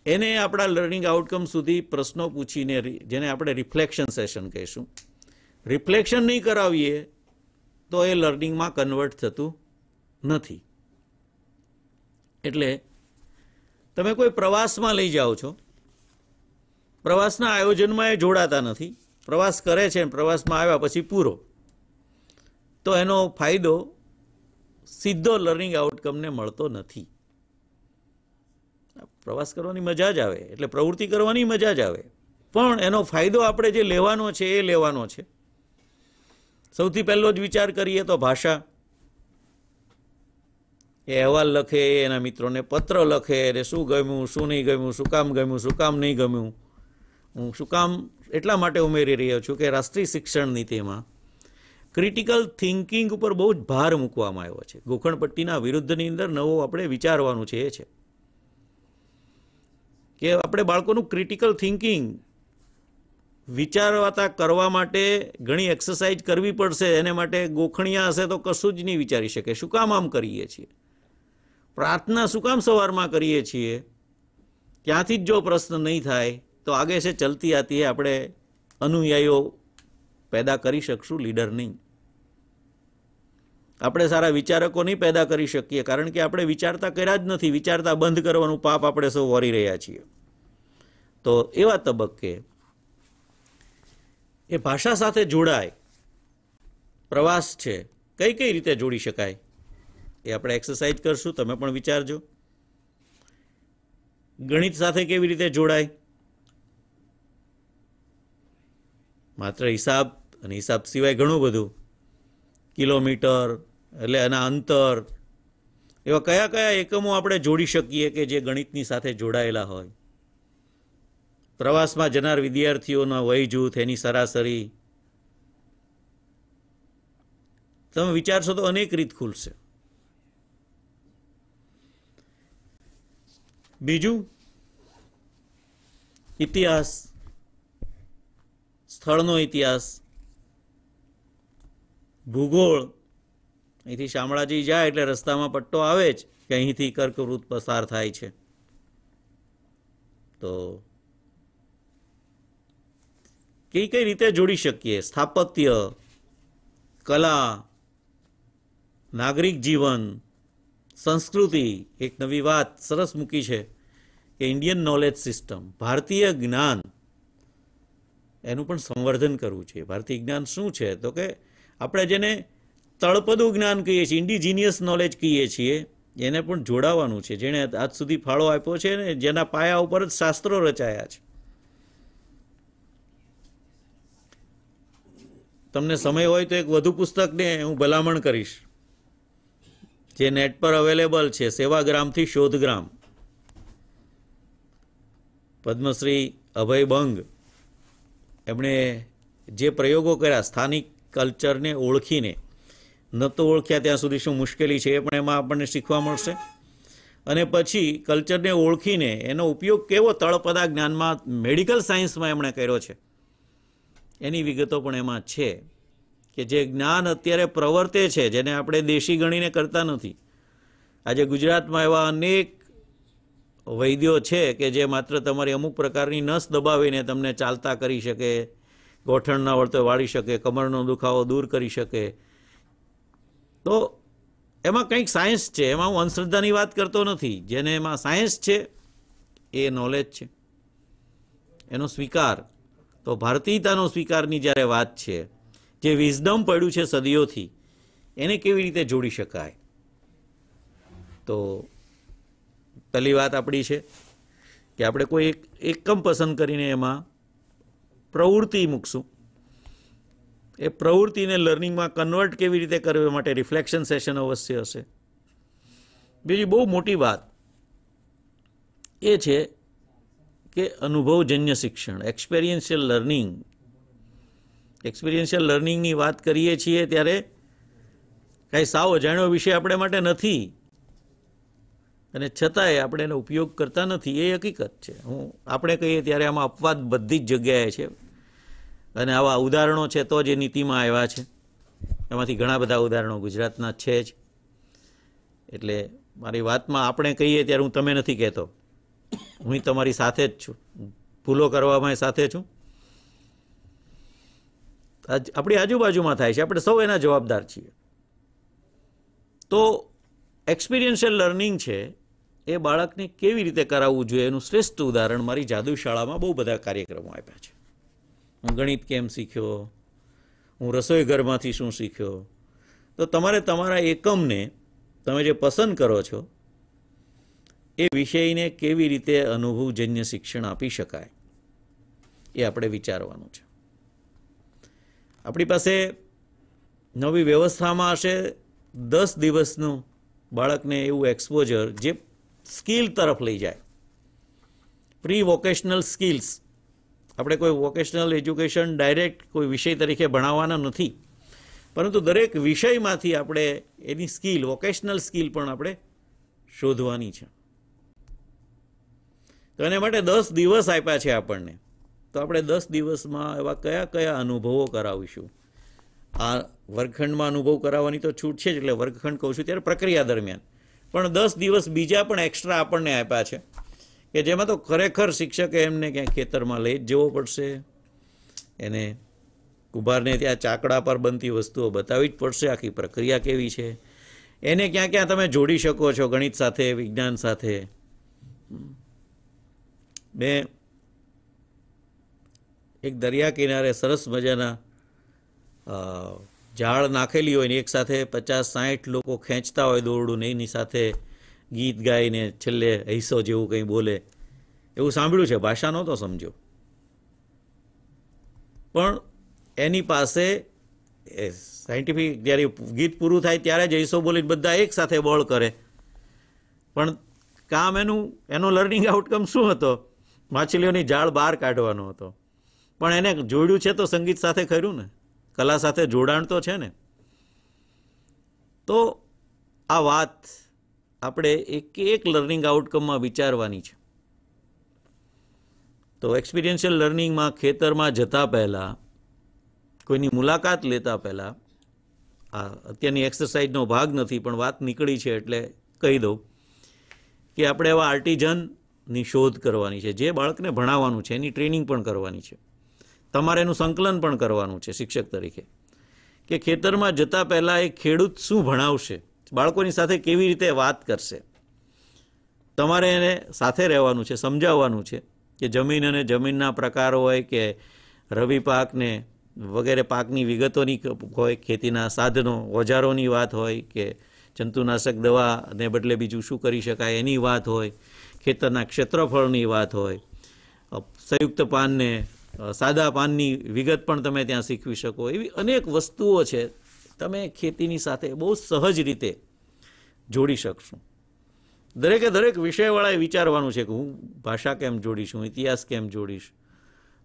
એને આપણા લર્નિંગ આઉટકમ સુધી પ્રશ્નો પૂછીને, જેને આપણે રિફ્લેક્શન સેશન કહીશું, રિફ્લેક્શન નહીં કરાવીએ તો એ લર્નિંગમાં કન્વર્ટ થતું નથી. એટલે તમે કોઈ પ્રવાસમાં લઈ જાઓ છો, પ્રવાસના આયોજનમાં એ જોડાતા નથી, પ્રવાસ કરે છે, પ્રવાસમાં આવ્યા પછી પૂરો, તો એનો ફાયદો સીધો લર્નિંગ આઉટકમને મળતો નથી. પ્રવાસ કરવાની મજા જ આવે, એટલે પ્રવૃત્તિ કરવાની મજા જ આવે, પણ એનો ફાયદો આપણે જે લેવાનો છે એ લેવાનો છે. સૌથી પહેલો જ વિચાર કરીએ તો ભાષા. એ અહેવાલ લખે, એના મિત્રોને પત્ર લખે, એને શું ગમ્યું, શું નહીં ગમ્યું, શું કામ ગમ્યું, શું કામ નહીં ગમ્યું. હું શું કામ એટલા માટે ઉમેરી રહ્યો છું કે રાષ્ટ્રીય શિક્ષણ નીતિમાં ક્રિટિકલ થિંકિંગ ઉપર બહુ જ ભાર મૂકવામાં આવ્યો છે. ગોખણપટ્ટીના વિરુદ્ધની અંદર નવો આપણે વિચારવાનું છે એ છે કે આપણે બાળકોનું ક્રિટિકલ થિંકિંગ વિચારવાતા કરવા માટે ઘણી એક્સરસાઇઝ કરવી પડશે. એને માટે ગોખણિયા હશે તો કશું જ નહીં વિચારી શકે. શું કામ આમ કરીએ છીએ, પ્રાર્થના શું કામ સવારમાં કરીએ છીએ, ત્યાંથી જ જો પ્રશ્ન નહીં થાય तो आगे से चलती आती है આપણે અનુયાયીઓ પેદા કરી શકશું, લીડર નહીં. આપણે સારા વિચારકો નહીં પેદા કરી શકીએ, કારણ કે આપણે વિચારતા કર્યા જ નથી. વિચારતા બંધ કરવાનું પાપ આપણે સૌ વરી રહ્યા છીએ. તો એવા તબક્કે એ ભાષા સાથે જોડાય, પ્રવાસ છે, કઈ કઈ રીતે જોડી શકાય એ આપણે એક્સરસાઇઝ કરશું. તમે પણ વિચારજો. ગણિત સાથે કેવી રીતે જોડાય? માત્ર હિસાબ અને હિસાબ સિવાય ઘણું બધું, કિલોમીટર એટલે એના અંતર, એવા કયા કયા એકમો આપણે જોડી શકીએ કે જે ગણિતની સાથે જોડાયેલા હોય. પ્રવાસમાં જનાર વિદ્યાર્થીઓના વય જૂથ, એની સરાસરી, તમે વિચારશો તો અનેક રીત ખુલશે. બીજું, ઇતિહાસ, સ્થળનો ઇતિહાસ, ભૂગોળ. અહીંથી શામળાજી જાય એટલે રસ્તામાં પટ્ટો આવે જ કે અહીંથી કર્કવૃત પસાર થાય છે. તો કઈ કઈ રીતે જોડી શકીએ? સ્થાપત્ય, કલા, નાગરિક જીવન, સંસ્કૃતિ. એક નવી વાત સરસ મૂકી છે કે ઇન્ડિયન નોલેજ સિસ્ટમ, ભારતીય જ્ઞાન, એનું પણ સંવર્ધન કરવું છે. ભારતીય જ્ઞાન શું છે? તો કે આપણે જેને તળપદું જ્ઞાન કહીએ છીએ, ઇન્ડિજિનિયસ નોલેજ કહીએ છીએ, એને પણ જોડાવાનું છે. જેણે આજ સુધી ફાળો આપ્યો છે ને જેના પાયા ઉપર જ શાસ્ત્રો રચાયા છે. તમને સમય હોય તો એક વધુ પુસ્તકને હું ભલામણ કરીશ, જે નેટ પર અવેલેબલ છે, સેવાગ્રામથી શોધગ્રામ. પદ્મશ્રી અભય બંગ એમણે જે પ્રયોગો કર્યા સ્થાનિક કલ્ચરને ઓળખીને, ન તો ઓળખ્યા ત્યાં સુધી શું મુશ્કેલી છે એ પણ એમાં આપણને શીખવા મળશે. અને પછી કલ્ચરને ઓળખીને એનો ઉપયોગ કેવો તળપદા જ્ઞાનમાં, મેડિકલ સાયન્સમાં એમણે કર્યો છે, એની વિગતો પણ એમાં છે. કે જે જ્ઞાન અત્યારે પ્રવર્તે છે, જેને આપણે દેશી ગણીને કરતા નથી. આજે ગુજરાતમાં એવા અનેક વૈદ્યો છે કે જે માત્ર તમારી અમુક પ્રકારની નસ દબાવીને તમને ચાલતા કરી શકે, ગોઠણ ના વળતો વાળી શકે, કમરનો દુખાવો દૂર કરી શકે. તો એમાં કંઈક સાયન્સ છે. એમાં હું અંધશ્રદ્ધાની વાત કરતો નથી. જેને એમાં સાયન્સ છે એ નોલેજ છે, એનો સ્વીકાર. તો ભારતીયતાનો સ્વીકારની જ્યારે વાત છે, જે વિઝડમ પડ્યું છે સદીઓથી, એને કેવી રીતે જોડી શકાય? તો પહેલી વાત આપણી છે કે આપણે કોઈ એક એકમ પસંદ કરીને એમાં પ્રવૃત્તિ મૂકશું. એ પ્રવૃત્તિને લર્નિંગમાં કન્વર્ટ કેવી રીતે કરવી માટે રિફ્લેક્શન સેશન અવશ્ય હશે. બીજી બહુ મોટી વાત એ છે કે અનુભવજન્ય શિક્ષણ, એક્સપિરિયન્શિયલ લર્નિંગ. એક્સપિરિયન્શિયલ લર્નિંગની વાત કરીએ છીએ ત્યારે કાંઈ સાવ અજાણ્યો વિષય આપણે માટે નથી, અને છતાંય આપણે એનો ઉપયોગ કરતા નથી, એ હકીકત છે. આપણે કહીએ ત્યારે આમાં અપવાદ બધી જ જગ્યાએ છે, અને આવા ઉદાહરણો છે તો જ એ નીતિમાં આવ્યા છે. એમાંથી ઘણા બધા ઉદાહરણો ગુજરાતના છે જ. એટલે મારી વાતમાં આપણે કહીએ ત્યારે હું તમે નથી કહેતો, હું તમારી સાથે જ છું. ભૂલો કરવામાં સાથે છું. આપણી આજુબાજુમાં થાય છે, આપણે સૌ એના જવાબદાર છીએ. તો એક્સપિરિયન્શિયલ લર્નિંગ છે એ બાળકને કેવી રીતે કરાવવું જોઈએ એનું શ્રેષ્ઠ ઉદાહરણ મારી જાદુ શાળામાં બહુ બધા કાર્યક્રમો આપ્યા છે. હું ગણિત કેમ શીખ્યો, હું રસોઈ ઘરમાંથી શું શીખ્યો. તો તમારે તમારા એકમને તમે જે પસંદ કરો છો એ વિષયને કેવી રીતે અનુભવજન્ય શિક્ષણ આપી શકાય એ આપણે વિચારવાનું છે. આપણી પાસે નવી વ્યવસ્થામાં હશે 10 દિવસનું બાળકને એવું એક્સપોઝર જે સ્કિલ તરફ લઈ જાય. Pre vocational skills. આપણે કોઈ વોકેશનલ એજ્યુકેશન ડાયરેક્ટ કોઈ વિષય તરીકે ભણાવવાના નથી, પરંતુ દરેક વિષયમાંથી આપણે એની સ્કિલ, વોકેશનલ સ્કિલ પણ આપણે શોધવાની છે. તો એના માટે 10 દિવસ આપ્યા છે આપણને. તો આપણે 10 દિવસમાં એવા કયા કયા અનુભવો કરાવીશું? આ વર્ગખંડમાં અનુભવ કરાવવાની તો છૂટ છે જ, એટલે વર્ગખંડ કહું છું ત્યારે પ્રક્રિયા દરમિયાન. પણ 10 દિવસ બીજા પણ એક્સ્ટ્રા આપણને આપ્યા છે કે જેમાં તો ખરેખર શિક્ષકે એમને ક્યાંક ખેતરમાં લઈ જ જવો પડશે, એને કુંભારને ત્યાં ચાકડા પર બનતી વસ્તુઓ બતાવવી જ પડશે, આખી પ્રક્રિયા કેવી છે, એને ક્યાં ક્યાં તમે જોડી શકો છો ગણિત સાથે, વિજ્ઞાન સાથે. મેં એક દરિયા કિનારે સરસ મજાના ઝાડ નાખેલી હોય ને એક સાથે 50-60 લોકો ખેંચતા હોય દોરડું ને એની સાથે ગીત ગાઈને છેલ્લે હિસ્સો જેવું કંઈ બોલે, એવું સાંભળ્યું છે, ભાષા નહોતો સમજો. પણ એની પાસે સાયન્ટિફિક જ્યારે ગીત પૂરું થાય ત્યારે જ હિસ્સો બોલીને બધા એક સાથે બોલ કરે. પણ કામ એનો લર્નિંગ આઉટકમ શું હતો? માછલીઓની જાળ બહાર કાઢવાનો હતો. પણ એને જોડ્યું છે તો સંગીત સાથે ખરું ને, કલા સાથે જોડાણ તો છે ને. તો આ વાત આપણે એક લર્નિંગ આઉટકમમાં વિચારવાની છે. તો એક્સપિરિયન્શિયલ લર્નિંગમાં ખેતરમાં જતા પહેલાં, કોઈની મુલાકાત લેતા પહેલાં, આ અત્યારની એક્સરસાઇઝનો ભાગ નથી પણ વાત નીકળી છે એટલે કહી દઉં કે આપણે એવા આર્ટિઝનની શોધ કરવાની છે જે બાળકને ભણાવવાનું છે, એની ટ્રેનિંગ પણ કરવાની છે, તમારે એનું સંકલન પણ કરવાનું છે શિક્ષક તરીકે, કે ખેતરમાં જતા પહેલાં એક ખેડૂત શું ભણાવશે, બાળકોની સાથે કેવી રીતે વાત કરશે. તમારે એને સાથે રહેવાનું છે, સમજાવવાનું છે કે જમીન અને જમીનના પ્રકાર હોય, કે રવિ પાકને વગેરે પાકની વિગતોની હોય, ખેતીના સાધનો ઓજારોની વાત હોય, કે જંતુનાશક દવાને બદલે બીજું શું કરી શકાય એની વાત હોય, ખેતરના ક્ષેત્રફળની વાત હોય, સંયુક્ત પાનને સાદા પાનની વિગત પણ તમે ત્યાં શીખવી શકો. એવી અનેક વસ્તુઓ છે તમે ખેતીની સાથે બહુ સહજ રીતે જોડી શકશો. દરેકે દરેક વિષયવાળાએ વિચારવાનું છે કે હું ભાષા કેમ જોડીશ, હું ઇતિહાસ કેમ જોડીશ.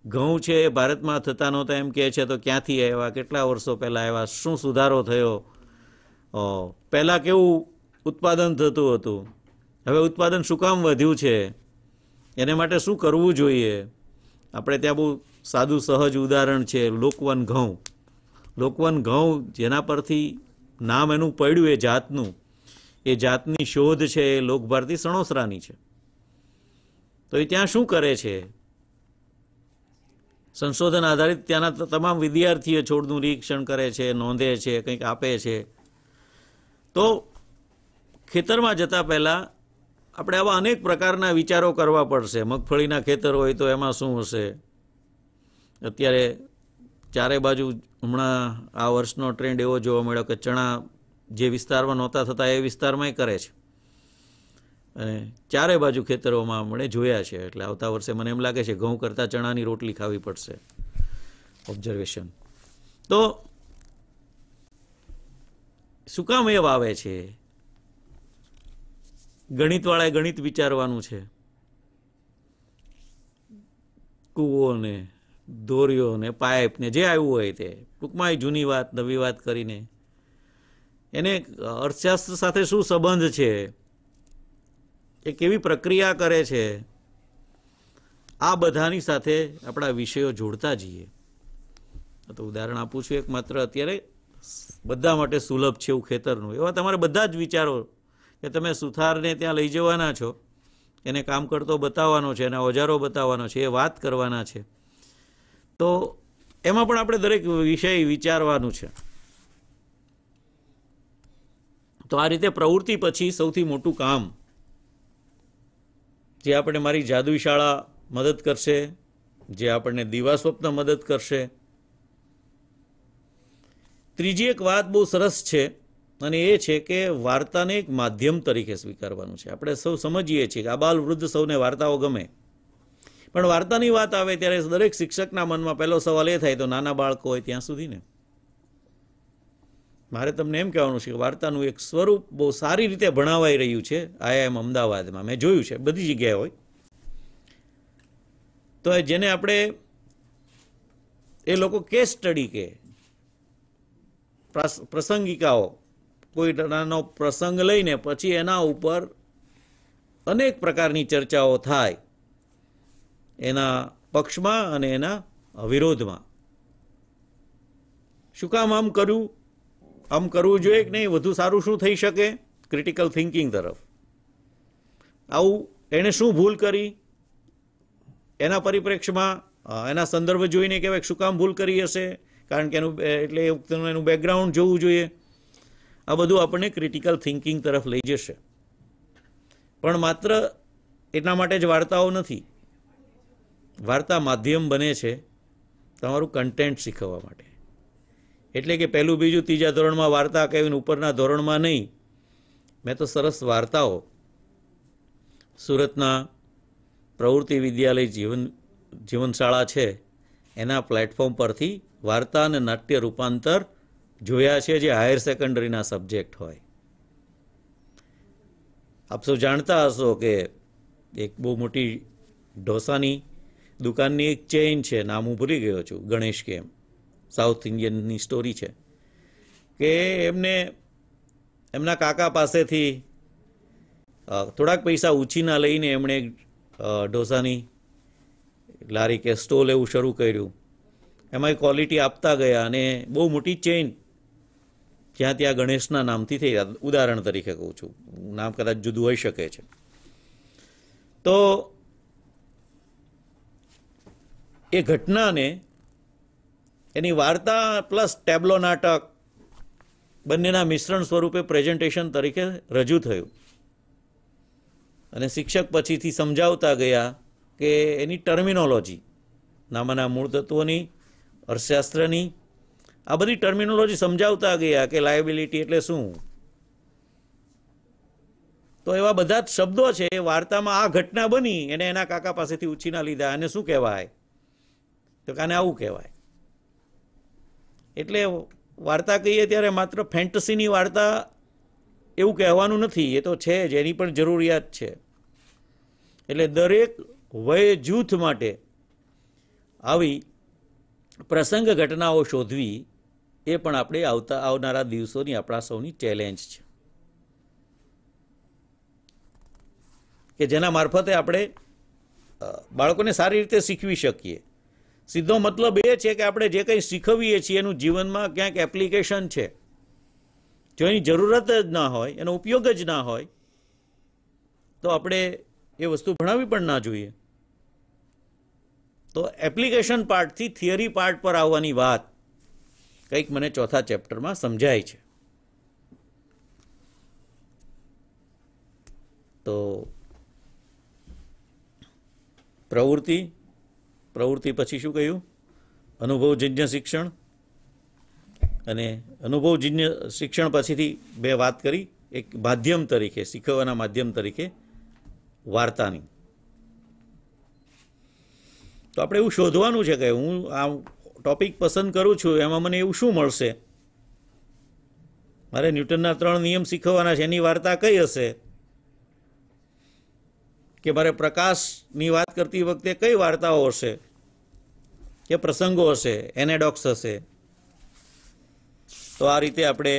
ઘઉં છે એ ભારતમાં થતા નહોતા એમ કહે છે તો ક્યાંથી આવ્યા, કેટલા વર્ષો પહેલાં આવ્યા, શું સુધારો થયો, પહેલાં કેવું ઉત્પાદન થતું હતું, હવે ઉત્પાદન શું કામ વધ્યું છે, એને માટે શું કરવું જોઈએ. આપણે ત્યાં બહુ સાદું સહજ ઉદાહરણ છે લોકવન ઘઉં. લોકવન ઘઉં જેના પરથી નામ એનું પડ્યું, એ જાતનું, એ જાતની શોધ છે એ લોકભારતી સણોસરાની છે. તો એ ત્યાં શું કરે છે, સંશોધન આધારિત ત્યાંના તમામ વિદ્યાર્થીઓ છોડનું નિરીક્ષણ કરે છે, નોંધે છે, કંઈક આપે છે. તો ખેતરમાં જતા પહેલાં આપણે આવા અનેક પ્રકારના વિચારો કરવા પડશે. મગફળીના ખેતર હોય તો એમાં શું હશે, અત્યારે ચારે બાજુ હમણાં આ વર્ષનો ટ્રેન્ડ એવો જોવા મળ્યો કે ચણા જે વિસ્તારમાં નહોતા થતા એ વિસ્તારમાં કરે છે, અને ચારે બાજુ ખેતરોમાં આપણે જોયા છે. એટલે આવતા વર્ષે મને એમ લાગે છે ઘઉં કરતાં ચણાની રોટલી ખાવી પડશે. ઓબ્ઝર્વેશન. તો શું કામ એ વાવે છે? ગણિતવાળાએ ગણિત વિચારવાનું છે. કૂવો ને દોરીઓ ને પાઇપ ને જે આવ્યું હોય તે, ટૂંકમાં જૂની વાત નવી વાત કરીને એને અર્થશાસ્ત્ર સાથે શું સંબંધ છે, એ કેવી પ્રક્રિયા કરે છે, આ બધાની સાથે આપણા વિષયો જોડતા જઈએ. તો ઉદાહરણ આપું છું એક માત્ર, અત્યારે બધા માટે સુલભ છે એવું ખેતરનું. એવા તમારે બધા જ વિચારો કે તમે સુથારને ત્યાં લઈ જવાના છો, એને કામ કરતો બતાવવાનો છે, એના ઓજારો બતાવવાનો છે, એ વાત કરવાના છે. તો એમાં પણ આપણે દરેક વિષય વિચારવાનું છે. તો આ રીતે પ્રવૃત્તિ પછી સૌથી મોટું કામ જે આપણને મારી જાદુઈ શાળા મદદ કરશે, જે આપણને દીવા સ્વપ્ન મદદ કરશે. ત્રીજી એક વાત બહુ સરસ છે, અને એ છે કે વાર્તાને એક માધ્યમ તરીકે સ્વીકારવાનું છે. આપણે સૌ સમજીએ છીએ કે આબાલ વૃદ્ધ સૌને વાર્તાઓ ગમે, પણ વાર્તાની વાત આવે ત્યારે દરેક શિક્ષકના મનમાં પહેલો સવાલ એ થાય તો નાના બાળકો હોય ત્યાં સુધી ને. મારે તમને એમ કહેવાનું છે કે વાર્તાનું એક સ્વરૂપ બહુ સારી રીતે ભણાવાઈ રહ્યું છે IIM અમદાવાદમાં. મેં જોયું છે, બધી જગ્યાએ હોય. તો જેને આપણે એ લોકો કેસ સ્ટડી કે પ્રસંગિકાઓ, કોઈ નાનો પ્રસંગ લઈને પછી એના ઉપર અનેક પ્રકારની ચર્ચાઓ થાય, એના પક્ષમાં અને એના વિરોધમાં. શું કામ આમ કર્યું, આમ કરવું જોઈએ કે નહીં, વધુ સારું શું થઈ શકે, ક્રિટિકલ થિંકિંગ તરફ. આવું એણે શું ભૂલ કરી, એના પરિપ્રેક્ષમાં એના સંદર્ભ જોઈને કહેવાય શું કામ ભૂલ કરી હશે, કારણ કે એનું બેકગ્રાઉન્ડ જોવું જોઈએ. આ બધું આપણને ક્રિટિકલ થિંકિંગ તરફ લઈ જશે. પણ માત્ર એટલા માટે જ વાર્તાઓ નથી. વાર્તા માધ્યમ બને છે તમારું કન્ટેન્ટ શીખવવા માટે. એટલે કે પહેલું, બીજું, ત્રીજા ધોરણમાં વાર્તા કહીને ઉપરના ધોરણમાં નહીં. મેં તો સરસ વાર્તાઓ સુરતના પ્રવૃત્તિ વિદ્યાલય જીવનશાળા છે એના પ્લેટફોર્મ પરથી વાર્તા અને નાટ્ય રૂપાંતર જોયા છે, જે હાયર સેકન્ડરીના સબ્જેક્ટ હોય. આપ સૌ જાણતા હશો કે એક બહુ મોટી ઢોસાની દુકાનની એક ચેઇન છે, નામ હું ભૂલી ગયો છું, ગણેશ કે એમ, સાઉથ ઇન્ડિયનની સ્ટોરી છે, કે એમના કાકા પાસેથી થોડાક પૈસા ઉછીના લઈને એમણે ઢોસાની લારી કે સ્ટોલ એવું શરૂ કર્યું. એમાં ક્વોલિટી આપતા ગયા અને બહુ મોટી ચેઇન જ્યાં ત્યાં ગણેશના નામથી થઈ. ઉદાહરણ તરીકે કહું છું, નામ કદાચ જુદું હોઈ શકે છે. તો એ ઘટનાને એની વાર્તા પ્લસ ટેબ્લો નાટક બંનેના મિશ્રણ સ્વરૂપે પ્રેઝન્ટેશન તરીકે રજૂ થયું. અને શિક્ષક પછીથી સમજાવતા ગયા કે એની ટર્મિનોલોજી, નામાના મૂળ તત્વોની, અર્થશાસ્ત્રની, આ બધી ટર્મિનોલોજી સમજાવતા ગયા કે લાયબિલિટી એટલે શું. તો એવા બધા જ શબ્દો છે વાર્તામાં. આ ઘટના બની, એને એના કાકા પાસેથી ઉછીના લીધા, અને શું કહેવાય, તો કાને આવું કહેવાય. એટલે વાર્તા કહીએ ત્યારે માત્ર ફેન્ટસીની વાર્તા એવું કહેવાનું નથી, એ તો છે જ, એની પણ જરૂરિયાત છે. એટલે દરેક વય જૂથ માટે આવી પ્રસંગ ઘટનાઓ શોધવી એ પણ આપણે આવનારા દિવસોની આપણા સૌની ચેલેન્જ છે, કે જેના મારફતે આપણે બાળકોને સારી રીતે શીખવી શકીએ. સીધો મતલબ એ છે કે આપણે જે કંઈ શીખવીએ છીએ એનું જીવનમાં ક્યાંક એપ્લિકેશન છે. જો એની જરૂરત જ ના હોય, એનો ઉપયોગ જ ના હોય, તો આપણે એ વસ્તુ ભણાવવી પણ ના જોઈએ. તો એપ્લિકેશન પાર્ટથી થિયરી પાર્ટ પર આવવાની વાત કંઈક મને ચોથા ચેપ્ટરમાં સમજાય છે. તો પ્રવૃત્તિ પછી શું કહ્યું? અનુભવજન્ય શિક્ષણ. અને અનુભવજન્ય શિક્ષણ પછીથી બે વાત કરી, એક માધ્યમ તરીકે, શીખવવાના માધ્યમ તરીકે વાર્તાની. તો આપણે એવું શોધવાનું છે કે હું આ ટોપિક પસંદ કરું છું, એમાં મને એવું શું મળશે. મારે ન્યૂટનના 3 નિયમ શીખવવાના છે, એની વાર્તા કઈ હશે? કે મારે પ્રકાશની વાત કરતી વખતે કઈ વાર્તાઓ હશે, કે પ્રસંગો હશે, એનેડોક્સ હશે. તો આ રીતે આપણે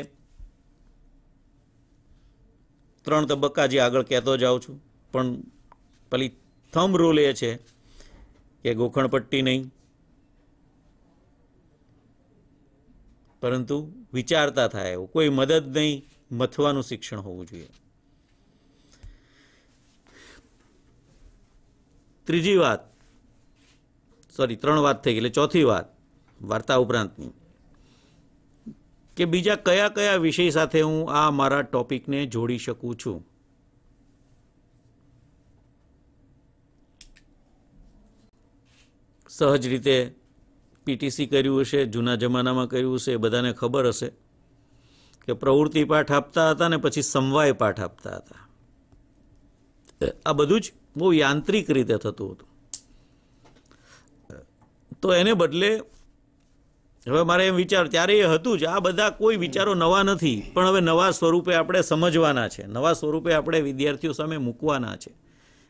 3 તબક્કા જે આગળ કહેતો જાઉં છું. પણ પેલી થંબ રૂલ એ છે કે ગોખણપટ્ટી નહીં, પરંતુ વિચારતા થાય એવું, કોઈ મદદ નહીં, મથવાનું શિક્ષણ હોવું જોઈએ. ત્રીજી વાત, 3 વાત થઈ ગઈ, એટલે ચોથી વાત વાર્તા ઉપરાંતની, કે બીજા કયા કયા વિષય સાથે હું આ મારા ટોપિકને જોડી શકું છું. સહજ રીતે પીટીસી કર્યું હશે, જૂના જમાનામાં કર્યું હશે, એ બધાને ખબર હશે કે પ્રવૃત્તિ પાઠ આપતા હતા ને પછી સમવાય પાઠ આપતા હતા. આ બધું જ બહુ યાંત્રિક રીતે થતું હતું. તો એને બદલે હવે મારે એમ વિચાર, ત્યારે એ હતું જ, આ બધા કોઈ વિચારો નવા નથી, પણ હવે નવા સ્વરૂપે આપણે સમજવાના છે, નવા સ્વરૂપે આપણે વિદ્યાર્થીઓ સામે મૂકવાના છે.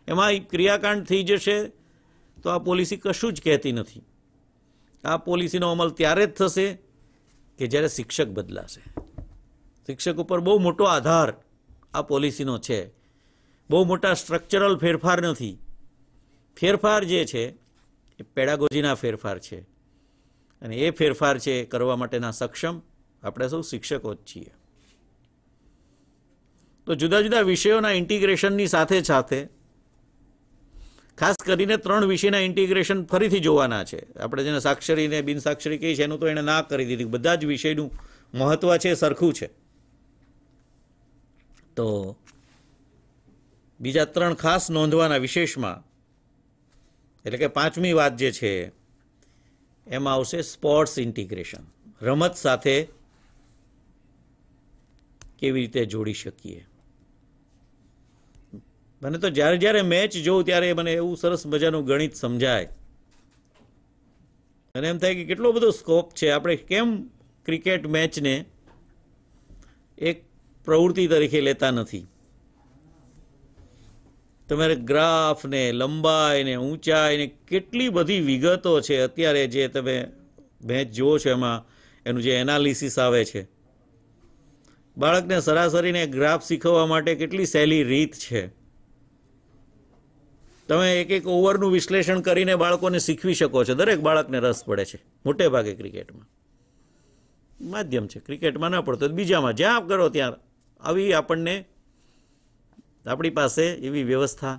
એમાં ક્રિયાકાંડ થઈ જશે તો આ પોલિસી કશું જ કહેતી નથી. આ પોલિસીનો અમલ ત્યારે જ થશે કે જ્યારે શિક્ષક બદલાશે. શિક્ષક ઉપર બહુ મોટો આધાર આ પોલિસીનો છે. બહુ મોટા સ્ટ્રક્ચરલ ફેરફાર નથી. ફેરફાર જે છે એ પેડાગોજીના ફેરફાર છે, અને એ ફેરફાર છે કરવા માટેના સક્ષમ આપણે સૌ શિક્ષકો જ છીએ. તો જુદા જુદા વિષયોના ઇન્ટિગ્રેશનની સાથે સાથે ખાસ કરીને 3 વિષયના ઇન્ટિગ્રેશન ફરીથી જોવાના છે. આપણે જેને સાક્ષરી ને બિનસાક્ષરી કહીએ છીએ એનું તો એણે ના કરી દીધી. બધા જ વિષયનું મહત્વ છે સરખું છે. તો બીજા 3 ખાસ નોંધવાના વિશેષમાં, એટલે કે 5મી વાત જે છે એમાં આવશે સ્પોર્ટ્સ ઇન્ટિગ્રેશન. રમત સાથે કેવી રીતે જોડી શકીએ. મને તો જ્યારે જ્યારે મેચ જોઉં ત્યારે મને એવું સરસ મજાનું ગણિત સમજાય અને એમ થાય કે કેટલો બધો સ્કોપ છે. આપણે કેમ ક્રિકેટ મેચને એક પ્રવૃત્તિ તરીકે લેતા નથી? તમારે ગ્રાફ ને લંબાઈ ને ઊંચાઈ ને કેટલી બધી વિગતો છે અત્યારે જે તમે મેચ જુઓ છો એમાં એનું જે એનાલિસિસ આવે છે. બાળકને સરાસરીને ગ્રાફ શીખવવા માટે કેટલી સહેલી રીત છે. તમે એક એક ઓવરનું વિશ્લેષણ કરીને બાળકોને શીખવી શકો છો. દરેક બાળકને રસ પડે છે મોટે ભાગે ક્રિકેટમાં. માધ્યમ છે, ક્રિકેટમાં ના પડતો બીજામાં જ્યાં કરો ત્યાં આવી આપણને આપણી પાસે એવી વ્યવસ્થા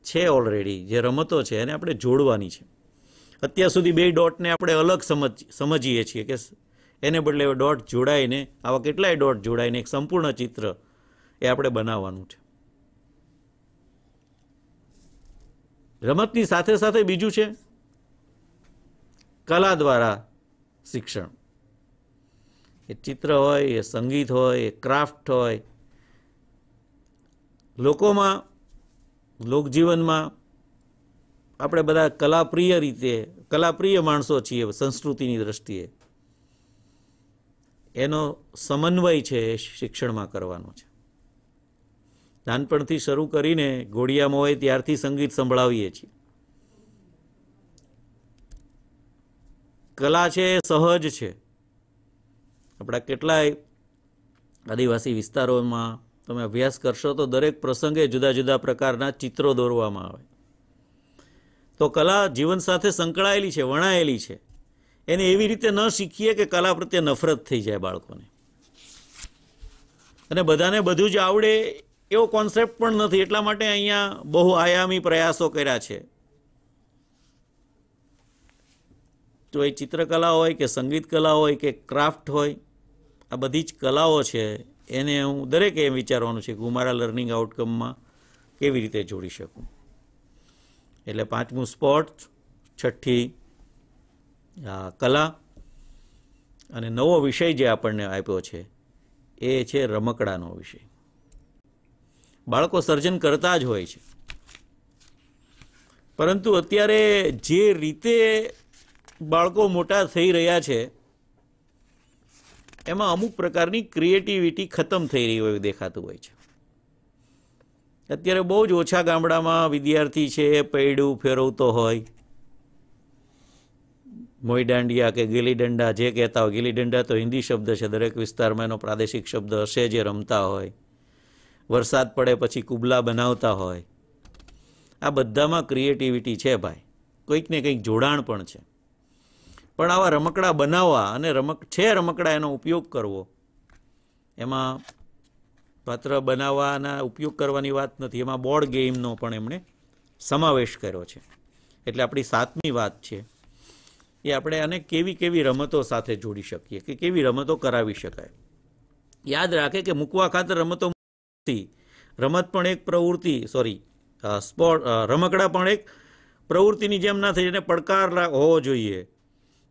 છે ઓલરેડી. જે રમતો છે એને આપણે જોડવાની છે. અત્યાર સુધી 2 ડોટને આપણે અલગ સમજીએ છીએ કે એને બદલે ડોટ જોડાઈને આવા કેટલાય ડોટ જોડાઈને એક સંપૂર્ણ ચિત્ર એ આપણે બનાવવાનું છે. રમતની સાથે સાથે બીજું છે કલા દ્વારા શિક્ષણ. એ ચિત્ર હોય, એ સંગીત હોય, એ ક્રાફ્ટ હોય. લોકોમાં, લોકજીવનમાં આપણે બધા કલાપ્રિય માણસો છીએ સંસ્કૃતિની દ્રષ્ટિએ. એનો સમન્વય છે એ શિક્ષણમાં કરવાનો છે. નાનપણથી શરૂ કરીને ઘોડિયામાં હોય ત્યારથી સંગીત સંભળાવીએ છીએ. કલા છે એ સહજ છે. આપણા કેટલાય આદિવાસી વિસ્તારોમાં તમે અભ્યાસ કરશો તો દરેક પ્રસંગે જુદા જુદા પ્રકારના ચિત્રો દોરવામાં આવે. તો કલા જીવન સાથે સંકળાયેલી છે, વણાયેલી છે. એને એવી રીતે ન શીખીએ કે કલા પ્રત્યે નફરત થઈ જાય બાળકોને. અને બધાને બધું જ આવડે એવો કોન્સેપ્ટ પણ નથી. એટલા માટે અહીંયા બહુ આયામી પ્રયાસો કર્યા છે. તો એ ચિત્રકલા હોય કે સંગીત કલા હોય કે ક્રાફ્ટ હોય, આ બધી જ કલાઓ છે એને હું દરેકે એમ વિચારવાનું છે કે હું મારા લર્નિંગ આઉટકમમાં કેવી રીતે જોડી શકું. એટલે 5મું સ્પોર્ટ, 6ઠી કલા અને નવો વિષય જે આપણને આપ્યો છે એ છે રમકડાનો વિષય. બાળકો સર્જન કરતા જ હોય છે, પરંતુ અત્યારે જે રીતે બાળકો મોટા થઈ રહ્યા છે એમાં અમુક પ્રકારની ક્રિએટિવિટી ખતમ થઈ રહી હોય દેખાતું હોય છે. અત્યારે બહુ જ ઓછા ગામડામાં વિદ્યાર્થી છે એ પૈડું ફેરવતો હોય, મોઈ દાંડિયા કે ગીલી દંડા જે કહેતા હોય. ગીલી દંડા તો હિન્દી શબ્દ છે, દરેક વિસ્તારમાં એનો પ્રાદેશિક શબ્દ હશે. જે રમતા હોય, વરસાદ પડે પછી કુબલા બનાવતા હોય. આ બધામાં ક્રિએટિવિટી છે ભાઈ, કંઈક ને કંઈક જોડાણ પણ છે. પણ આવા રમકડા બનાવવા અને રમકડા એનો ઉપયોગ કરવો, એમાં માત્ર બનાવવાના ઉપયોગ કરવાની વાત નથી, એમાં બોર્ડ ગેમનો પણ એમણે સમાવેશ કર્યો છે. એટલે આપણી 7મી વાત છે એ આપણે આને કેવી કેવી રમતો સાથે જોડી શકીએ, કે કેવી રમતો કરાવી શકાય. યાદ રાખે કે મૂકવા ખાતર રમતો રમત પણ એક પ્રવૃત્તિ, રમકડા પણ એક પ્રવૃત્તિની જેમ ના થઈ, એને પડકાર હોવો જોઈએ.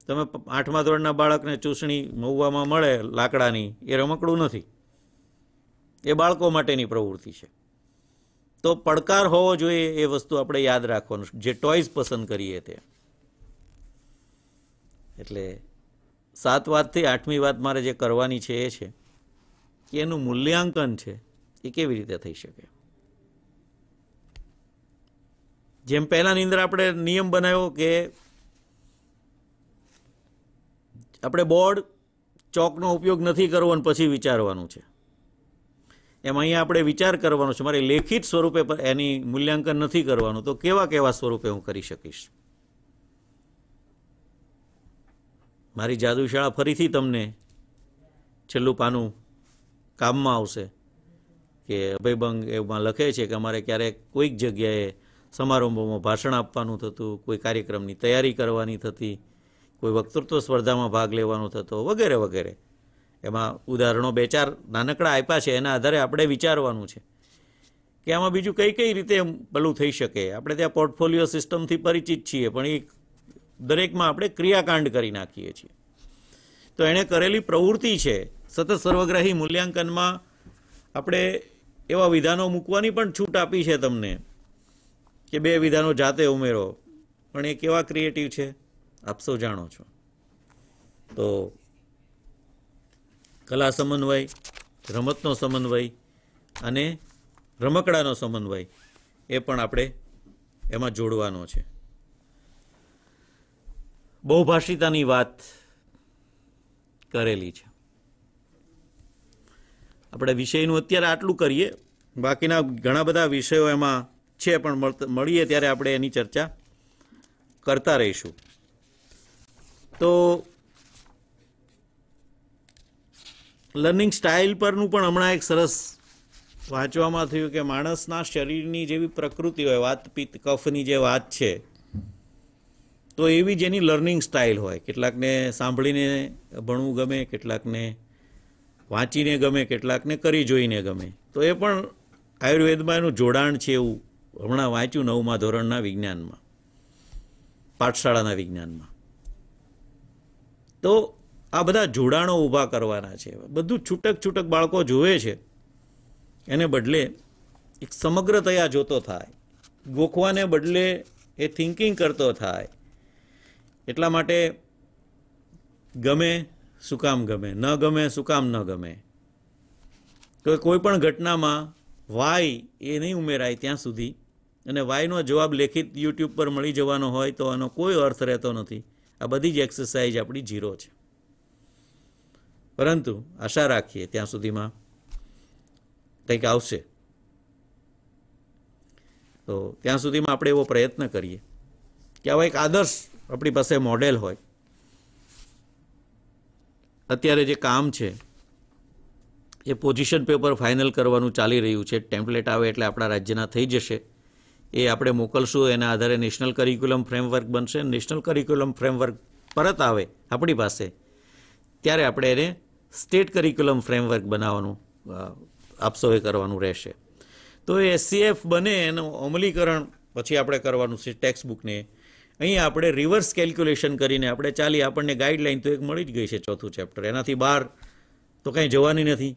તમે 8મા ધોરણના બાળકને ચૂસણી મહુવામાં મળે લાકડાની, એ રમકડું નથી, એ બાળકો માટેની પ્રવૃત્તિ છે. તો પડકાર હોવો જોઈએ એ વસ્તુ આપણે યાદ રાખવાનું, જે ટોયઝ પસંદ કરીએ તે. એટલે 7 વાતથી 8મી વાત મારે જે કરવાની છે એ છે કે એનું મૂલ્યાંકન છે એ કેવી રીતે થઈ શકે. જેમ પહેલાની અંદર આપણે નિયમ બનાવ્યો કે આપણે બોર્ડ ચોકનો ઉપયોગ નથી કરવો અને પછી વિચારવાનું છે, એમ અહીંયા આપણે વિચાર કરવાનો છે. મારે લેખિત સ્વરૂપે એની મૂલ્યાંકન નથી કરવાનું, તો કેવા કેવા સ્વરૂપે હું કરી શકીશ. મારી જાદુશાળા ફરીથી તમને છેલ્લું પાનું કામમાં આવશે કે અભયભંગ એમાં લખે છે કે અમારે ક્યારેક કોઈક જગ્યાએ સમારંભોમાં ભાષણ આપવાનું થતું, કોઈ કાર્યક્રમની તૈયારી કરવાની થતી, કોઈ વક્તૃત્વ સ્પર્ધામાં ભાગ લેવાનો થતો, વગેરે વગેરે. એમાં ઉદાહરણો 2-4 નાનકડા આપ્યા છે, એના આધારે આપણે વિચારવાનું છે કે આમાં બીજું કઈ રીતે ભલું થઈ શકે. આપણે ત્યાં પોર્ટફોલિયો સિસ્ટમથી પરિચિત છીએ, પણ એ દરેકમાં આપણે ક્રિયાકાંડ કરી નાખીએ છીએ. તો એણે કરેલી પ્રવૃત્તિ છે. સતત સર્વગ્રાહી મૂલ્યાંકનમાં આપણે એવા વિધાનો મૂકવાની પણ છૂટ આપી છે તમને કે 2 વિધાનો જાતે ઉમેરો, પણ એ કેવા ક્રિએટિવ છે આપ સૌ જાણો છો. તો કલા સમન્વય, રમતનો સમન્વય અને રમકડાનો સમન્વય એ પણ આપણે એમાં જોડવાનો છે. બહુભાષિતાની વાત કરેલી છે. આપણે વિષયનું અત્યારે આટલું કરીએ, બાકીના ઘણા બધા વિષયો એમાં છે, પણ મળીએ ત્યારે આપણે એની ચર્ચા કરતા રહીશું. તો લર્નિંગ સ્ટાઇલ પરનું પણ હમણાં એક સરસ વાંચવામાં થયું કે માણસના શરીરની જેવી પ્રકૃતિ હોય, વાત પિત્ત કફની જે વાત છે, તો એવી જ એની લર્નિંગ સ્ટાઇલ હોય. કેટલાકને સાંભળીને ભણવું ગમે, કેટલાકને વાંચીને ગમે, કેટલાકને કરી જોઈને ગમે. તો એ પણ આયુર્વેદમાં એનું જોડાણ છે એવું હમણાં વાંચ્યું 9મા ધોરણના વિજ્ઞાનમાં, પાઠશાળાના વિજ્ઞાનમાં. તો આ બધા જોડાણો ઊભા કરવાના છે. બધું છૂટક છૂટક બાળકો જોવે છે, એને બદલે એક સમગ્રતયા જોતો થાય, ગોખવાને બદલે એ થિંકિંગ કરતો થાય. એટલા માટે ગમે શું કામ ગમે, ન ગમે શું કામ ન ગમે. તો કોઈ પણ ઘટનામાં વાય એ નહીં ઉમેરાય ત્યાં સુધી, અને વાયનો જવાબ લેખિત યુટ્યુબ પર મળી જવાનો હોય તો આનો કોઈ અર્થ રહેતો નથી. આ બધી જ એક્સરસાઇઝ આપણી 0 છે. પરંતુ આશા રાખીએ ત્યાં સુધીમાં કંઈક આવશે. તો ત્યાં સુધીમાં આપણે એવો પ્રયત્ન કરીએ કે આવા એક આદર્શ આપણી પાસે મોડેલ હોય. અત્યારે જે કામ છે એ પોઝિશન પેપર ફાઇનલ કરવાનું ચાલી રહ્યું છે. ટેમ્પલેટ આવે એટલે આપણા રાજ્યના થઈ જશે. એ આપણે મોકલશું, એના આધારે નેશનલ કરિક્યુલમ ફ્રેમવર્ક બનશે. નેશનલ કરિક્યુલમ ફ્રેમવર્ક પરત આવે આપણી પાસે ત્યારે આપણે એને સ્ટેટ કરિક્યુલમ ફ્રેમવર્ક બનાવવાનું આપસોએ કરવાનું રહેશે. તો એ SCF બને એનું અમલીકરણ પછી આપણે કરવાનું છે ટેક્સ્ટ બુકને. અહીંયા આપણે રિવર્સ કેલ્ક્યુલેશન કરીને આપણે ચાલી, આપણને ગાઈડલાઈન તો એક મળી જ ગઈ છે 4થું ચેપ્ટર, એનાથી બહાર તો કંઈ જવાની નથી.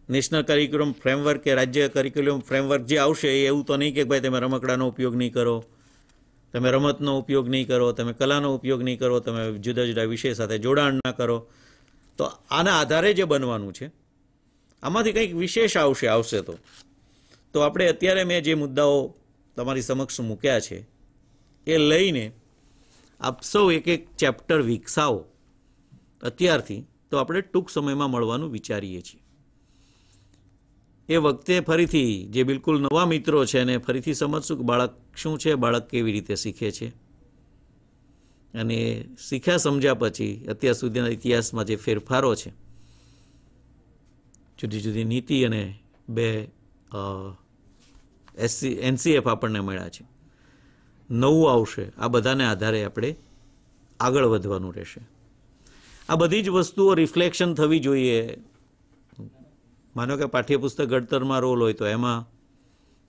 નેશનલ કરિક્યુલમ ફ્રેમવર્ક કે રાજ્ય કરિક્યુલમ ફ્રેમવર્ક જે આવશે એ એવું તો નહીં કે ભાઈ તમે રમકડાનો ઉપયોગ નહીં કરો, તમે રમતનો ઉપયોગ નહીં કરો, તમે કલાનો ઉપયોગ નહીં કરો, તમે જુદા જુદા વિષય સાથે જોડાણ ના કરો. તો આના આધારે જે બનવાનું છે આમાંથી કંઈક વિશેષ આવશે. તો આપણે અત્યારે મેં જે મુદ્દાઓ તમારી સમક્ષ મૂક્યા છે એ લઈને આપ સૌ એક ચેપ્ટર વિકસાવો અત્યારથી, તો આપણે ટૂંક સમયમાં મળવાનું વિચારીએ છીએ. એ વખતે ફરીથી જે બિલકુલ નવા મિત્રો છે એને ફરીથી સમજશું કે બાળક શું છે, બાળક કેવી રીતે શીખે છે, અને શીખ્યા સમજ્યા પછી અત્યાર સુધીના ઇતિહાસમાં જે ફેરફારો છે, જુદી જુદી નીતિ અને 2 NCF આપણને મળ્યા છે, નવું આવશે, આ બધાને આધારે આપણે આગળ વધવાનું રહેશે. આ બધી જ વસ્તુઓ રિફ્લેક્શન થવી જોઈએ. માનો કે પાઠ્યપુસ્તક ઘડતરમાં રોલ હોય તો એમાં,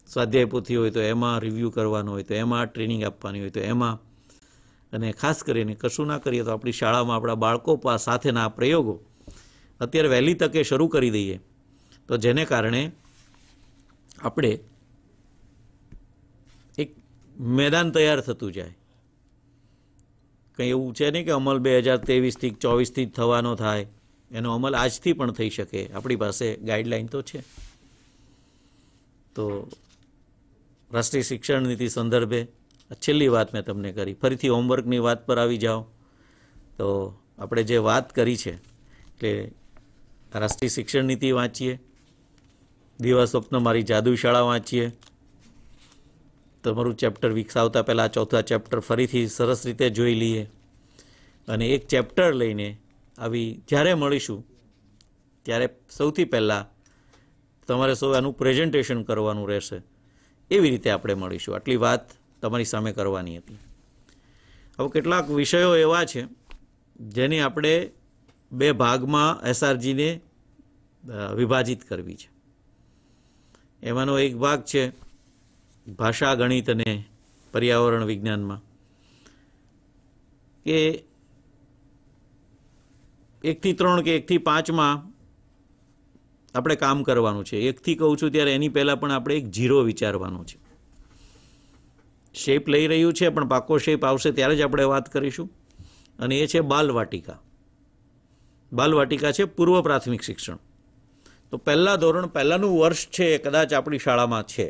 સ્વાધ્યાય પોથી હોય તો એમાં, રિવ્યૂ કરવાનો હોય તો એમાં, ટ્રેનિંગ આપવાની હોય તો એમાં, અને ખાસ કરીને કશું ના કરીએ તો આપણી શાળામાં આપણા બાળકો સાથેના આ પ્રયોગો અત્યારે વહેલી તકે શરૂ કરી દઈએ, તો જેને કારણે આપણે એક મેદાન તૈયાર થતું જાય. કંઈ એવું છે નહીં કે અમલ 2023થી 24થી જ થવાનો થાય, એનો અમલ આજથી પણ થઈ શકે. આપણી પાસે ગાઈડલાઈન તો છે. તો રાષ્ટ્રીય શિક્ષણ નીતિ સંદર્ભે છેલ્લી વાત મેં તમને કરી. ફરીથી હોમવર્કની વાત પર આવી જાઓ તો આપણે જે વાત કરી છે એટલે રાષ્ટ્રીય શિક્ષણ નીતિ વાંચીએ, દિવા સ્વપ્ન મારી જાદુ શાળા વાંચીએ, તમારું ચેપ્ટર વિકસાવતા પહેલાં 4થા ચેપ્ટર ફરીથી સરસ રીતે જોઈ લઈએ, અને એક ચેપ્ટર લઈને આવી જ્યારે મળીશું ત્યારે સૌથી પહેલાં તમારે સૌ આનું પ્રેઝન્ટેશન કરવાનું રહેશે. એવી રીતે આપણે મળીશું. આટલી વાત તમારી સામે કરવાની હતી. હવે કેટલાક વિષયો એવા છે જેની આપણે બે ભાગમાં એસઆરજીને વિભાજિત કરવી છે. એમાંનો એક ભાગ છે ભાષા, ગણિત અને પર્યાવરણ વિજ્ઞાનમાં, કે 1 થી 3 કે 1 થી 5માં આપણે કામ કરવાનું છે. 1 થી કહું છું ત્યારે એની પહેલાં પણ આપણે એક 0 વિચારવાનું છે. શેપ લઈ રહ્યું છે પણ પાકો શેપ આવશે ત્યારે જ આપણે વાત કરીશું. અને એ છે બાલવાટિકા. બાલવાટિકા છે પૂર્વ પ્રાથમિક શિક્ષણ. તો પહેલાં ધોરણ, પહેલાંનું વર્ષ છે એ કદાચ આપણી શાળામાં છે,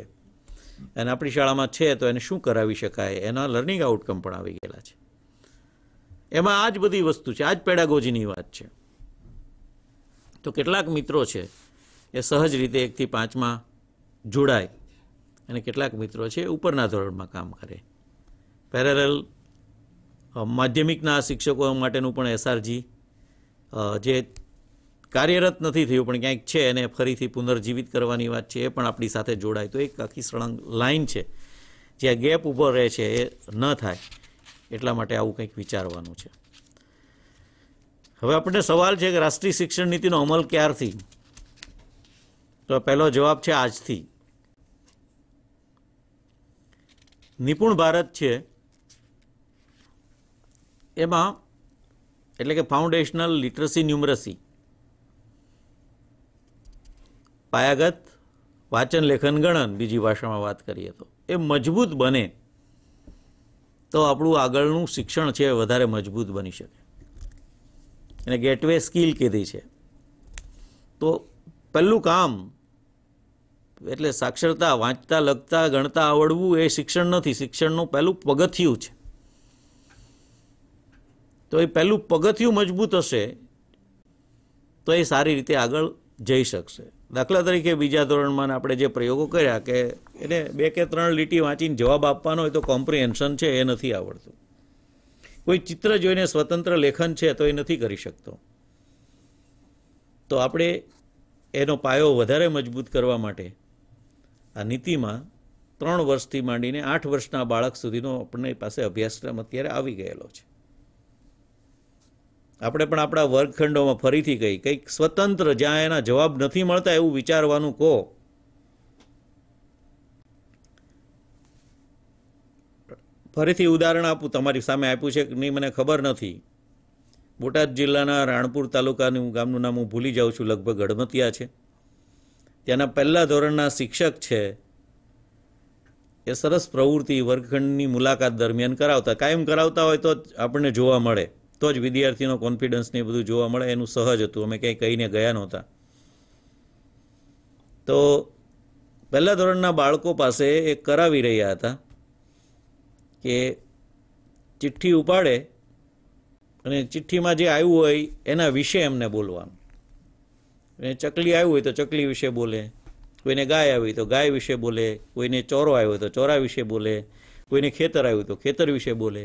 અને આપણી શાળામાં છે તો એને શું કરાવી શકાય, એના લર્નિંગ આઉટકમ પણ આવી ગયેલા છે. એમાં આ જ બધી વસ્તુ છે, આ જ પેડાગોજીની વાત છે. તો કેટલાક મિત્રો છે એ સહજ રીતે 1 થી 5માં જોડાય, અને કેટલાક મિત્રો છે ઉપરના ધોરણમાં કામ કરે. પેરેલલ માધ્યમિકના શિક્ષકો માટેનું પણ એસઆરજી જે કાર્યરત નથી થયું પણ ક્યાંક છે એને ફરીથી પુનર્જીવિત કરવાની વાત છે, એ પણ આપણી સાથે જોડાય. તો એક આખી સળંગ લાઈન છે, જ્યાં ગેપ ઊભો રહે છે એ ન થાય એટલા માટે આવું કંઈક વિચારવાનું છે. હવે આપણને સવાલ છે કે રાષ્ટ્રીય શિક્ષણ નીતિનો અમલ ક્યારથી? તો પહેલો જવાબ છે આજથી. નિપુણ ભારત છે એમાં, એટલે કે ફાઉન્ડેશનલ લિટરસી ન્યુમરસી, પાયાગત વાંચન લેખન ગણન, બીજી ભાષામાં વાત કરીએ તો, એ મજબૂત બને તો આપણું આગળનું શિક્ષણ છે વધારે મજબૂત બની શકે. એને ગેટવે સ્કિલ કીધી છે. તો પહેલું કામ એટલે સાક્ષરતા, વાંચતા લખતા ગણતા આવડવું એ શિક્ષણ નથી, શિક્ષણનું પહેલું પગથિયું છે. તો એ પહેલું પગથિયું મજબૂત હશે તો એ સારી રીતે આગળ જઈ શકશે. દાખલા તરીકે બીજા ધોરણમાં આપણે જે પ્રયોગો કર્યા કે એને 2 કે 3 લીટી વાંચીને જવાબ આપવાનો હોય તો કોમ્પ્રિહેન્શન છે એ નથી આવડતું. કોઈ ચિત્ર જોઈને સ્વતંત્ર લેખન છે તો એ નથી કરી શકતો. તો આપણે એનો પાયો વધારે મજબૂત કરવા માટે આ નીતિમાં 3 વર્ષથી માંડીને 8 વર્ષના બાળક સુધીનો આપણને પાસે અભ્યાસક્રમ અત્યારે આવી ગયેલો છે. આપણે પણ આપણા વર્ગખંડોમાં ફરીથી કંઈક સ્વતંત્ર, જ્યાં એના જવાબ નથી મળતા એવું વિચારવાનું કહો. ફરીથી ઉદાહરણ આપું, તમારી સામે આપ્યું છે કે નહીં મને ખબર નથી. બોટાદ જિલ્લાના રાણપુર તાલુકાનું ગામનું નામ હું ભૂલી જાઉં છું, લગભગ હડમતિયા છે. ત્યાંના પહેલા ધોરણના શિક્ષક છે એ સરસ પ્રવૃત્તિ વર્ગખંડની મુલાકાત દરમિયાન કરાવતા. કાયમ કરાવતા હોય તો જ આપણને જોવા મળે, તો જ વિદ્યાર્થીનો કોન્ફિડન્સ ને બધું જોવા મળે. એનું સહજ હતું, અમે કંઈ કહીને ગયા નહોતા. તો પહેલા ધોરણના બાળકો પાસે એ કરાવી રહ્યા હતા કે ચિઠ્ઠી ઉપાડે અને ચિઠ્ઠીમાં જે આવ્યું હોય એના વિશે એમને બોલવાનું. ચકલી આવ્યું હોય તો ચકલી વિશે બોલે, કોઈને ગાય આવી તો ગાય વિશે બોલે, કોઈને ચોરો આવ્યો હોય તો ચોરા વિશે બોલે, કોઈને ખેતર આવ્યું તો ખેતર વિશે બોલે.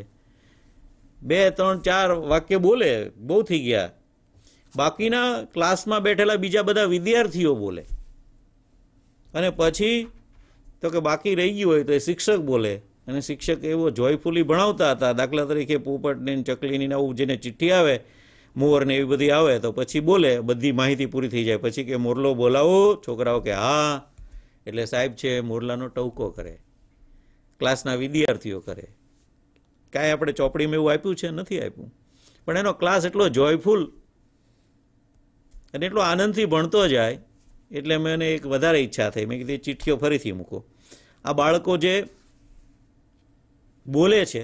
2, 3, 4 વાક્ય બોલે, બહુ થઈ ગયા. બાકીના ક્લાસમાં બેઠેલા બીજા બધા વિદ્યાર્થીઓ બોલે, અને પછી તો કે બાકી રહી ગયું હોય તો એ શિક્ષક બોલે. અને શિક્ષક એવો જોયફુલી ભણાવતા હતા. દાખલા તરીકે પોપટને ચકલીની આવું જેને ચિઠ્ઠી આવે, મોરને એવી બધી આવે તો પછી બોલે, બધી માહિતી પૂરી થઈ જાય. પછી કે મોરલો બોલાવો, છોકરાઓ કે હા, એટલે સાહેબ છે મોરલાનો ટવકો કરે, ક્લાસના વિદ્યાર્થીઓ કરે. કાંઈ આપણે ચોપડીમાં એવું આપ્યું છે? નથી આપ્યું. પણ એનો ક્લાસ એટલો જોયફુલ અને એટલો આનંદથી ભણતો જાય એટલે મને એક વધારે ઈચ્છા થઈ. મેં કીધી ચિઠ્ઠીઓ ફરીથી મૂકો. આ બાળકો જે બોલે છે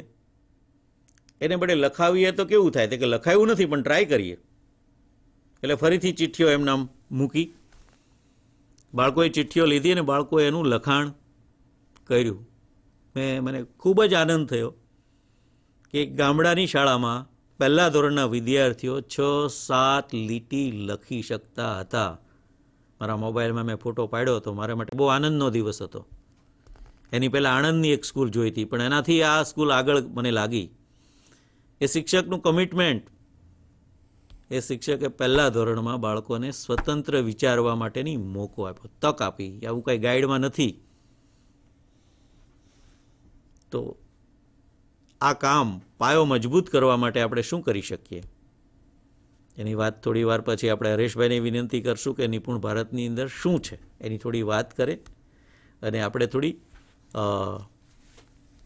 એને બડે લખાવીએ તો કેવું થાય? કે લખાયું નથી પણ ટ્રાય કરીએ. એટલે ફરીથી ચિઠ્ઠીઓ એમ નામ મૂકી. બાળકોએ ચિઠ્ઠીઓ લીધી અને બાળકોએ એનું લખાણ કર્યું. મને ખૂબ જ આનંદ થયો કે ગામડાની શાળામાં પહેલા ધોરણના વિદ્યાર્થીઓ 6-7 લીટી લખી શકતા હતા. મારા મોબાઈલમાં મેં ફોટો પાડ્યો હતો. મારા માટે બહુ આનંદનો દિવસ હતો. એની પહેલાં આણંદની એક સ્કૂલ જોઈ હતી, પણ એનાથી આ સ્કૂલ આગળ મને લાગી. એ શિક્ષકનું કમિટમેન્ટ, એ શિક્ષકે પહેલા ધોરણમાં બાળકોને સ્વતંત્ર વિચારવા માટેની મોકો આપ્યો, તક આપી. આવું કંઈ ગાઈડમાં નથી. તો આ કામ પાયો મજબૂત કરવા માટે આપણે શું કરી શકીએ એની વાત થોડી વાર પછી આપણે હરેશભાઈને વિનંતી કરશું કે નિપુણ ભારતની અંદર શું છે એની થોડી વાત કરે અને આપણે થોડી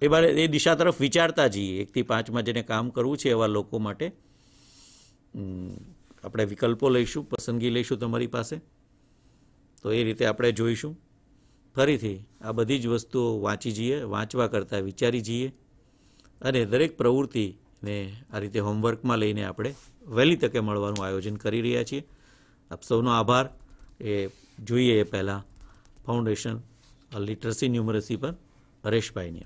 એ દિશા તરફ વિચારતા જઈએ 1 થી 5માં જેને કામ કરવું છે એવા લોકો માટે આપણે વિકલ્પો લઈશું, પસંદગી લઈશું તમારી પાસે. તો એ રીતે આપણે જોઈશું. ફરીથી આ બધી જ વસ્તુઓ વાંચી જઈએ, વાંચવા કરતાં વિચારી જઈએ અને દરેક પ્રવૃત્તિને આ રીતે હોમવર્કમાં લઈને આપણે વહેલી તકે મળવાનું આયોજન કરી રહ્યા છીએ. આપ સૌનો આભાર. એ જોઈએ એ પહેલાં ફાઉન્ડેશન લિટરસી ન્યુમરસી પર હરેશભાઈની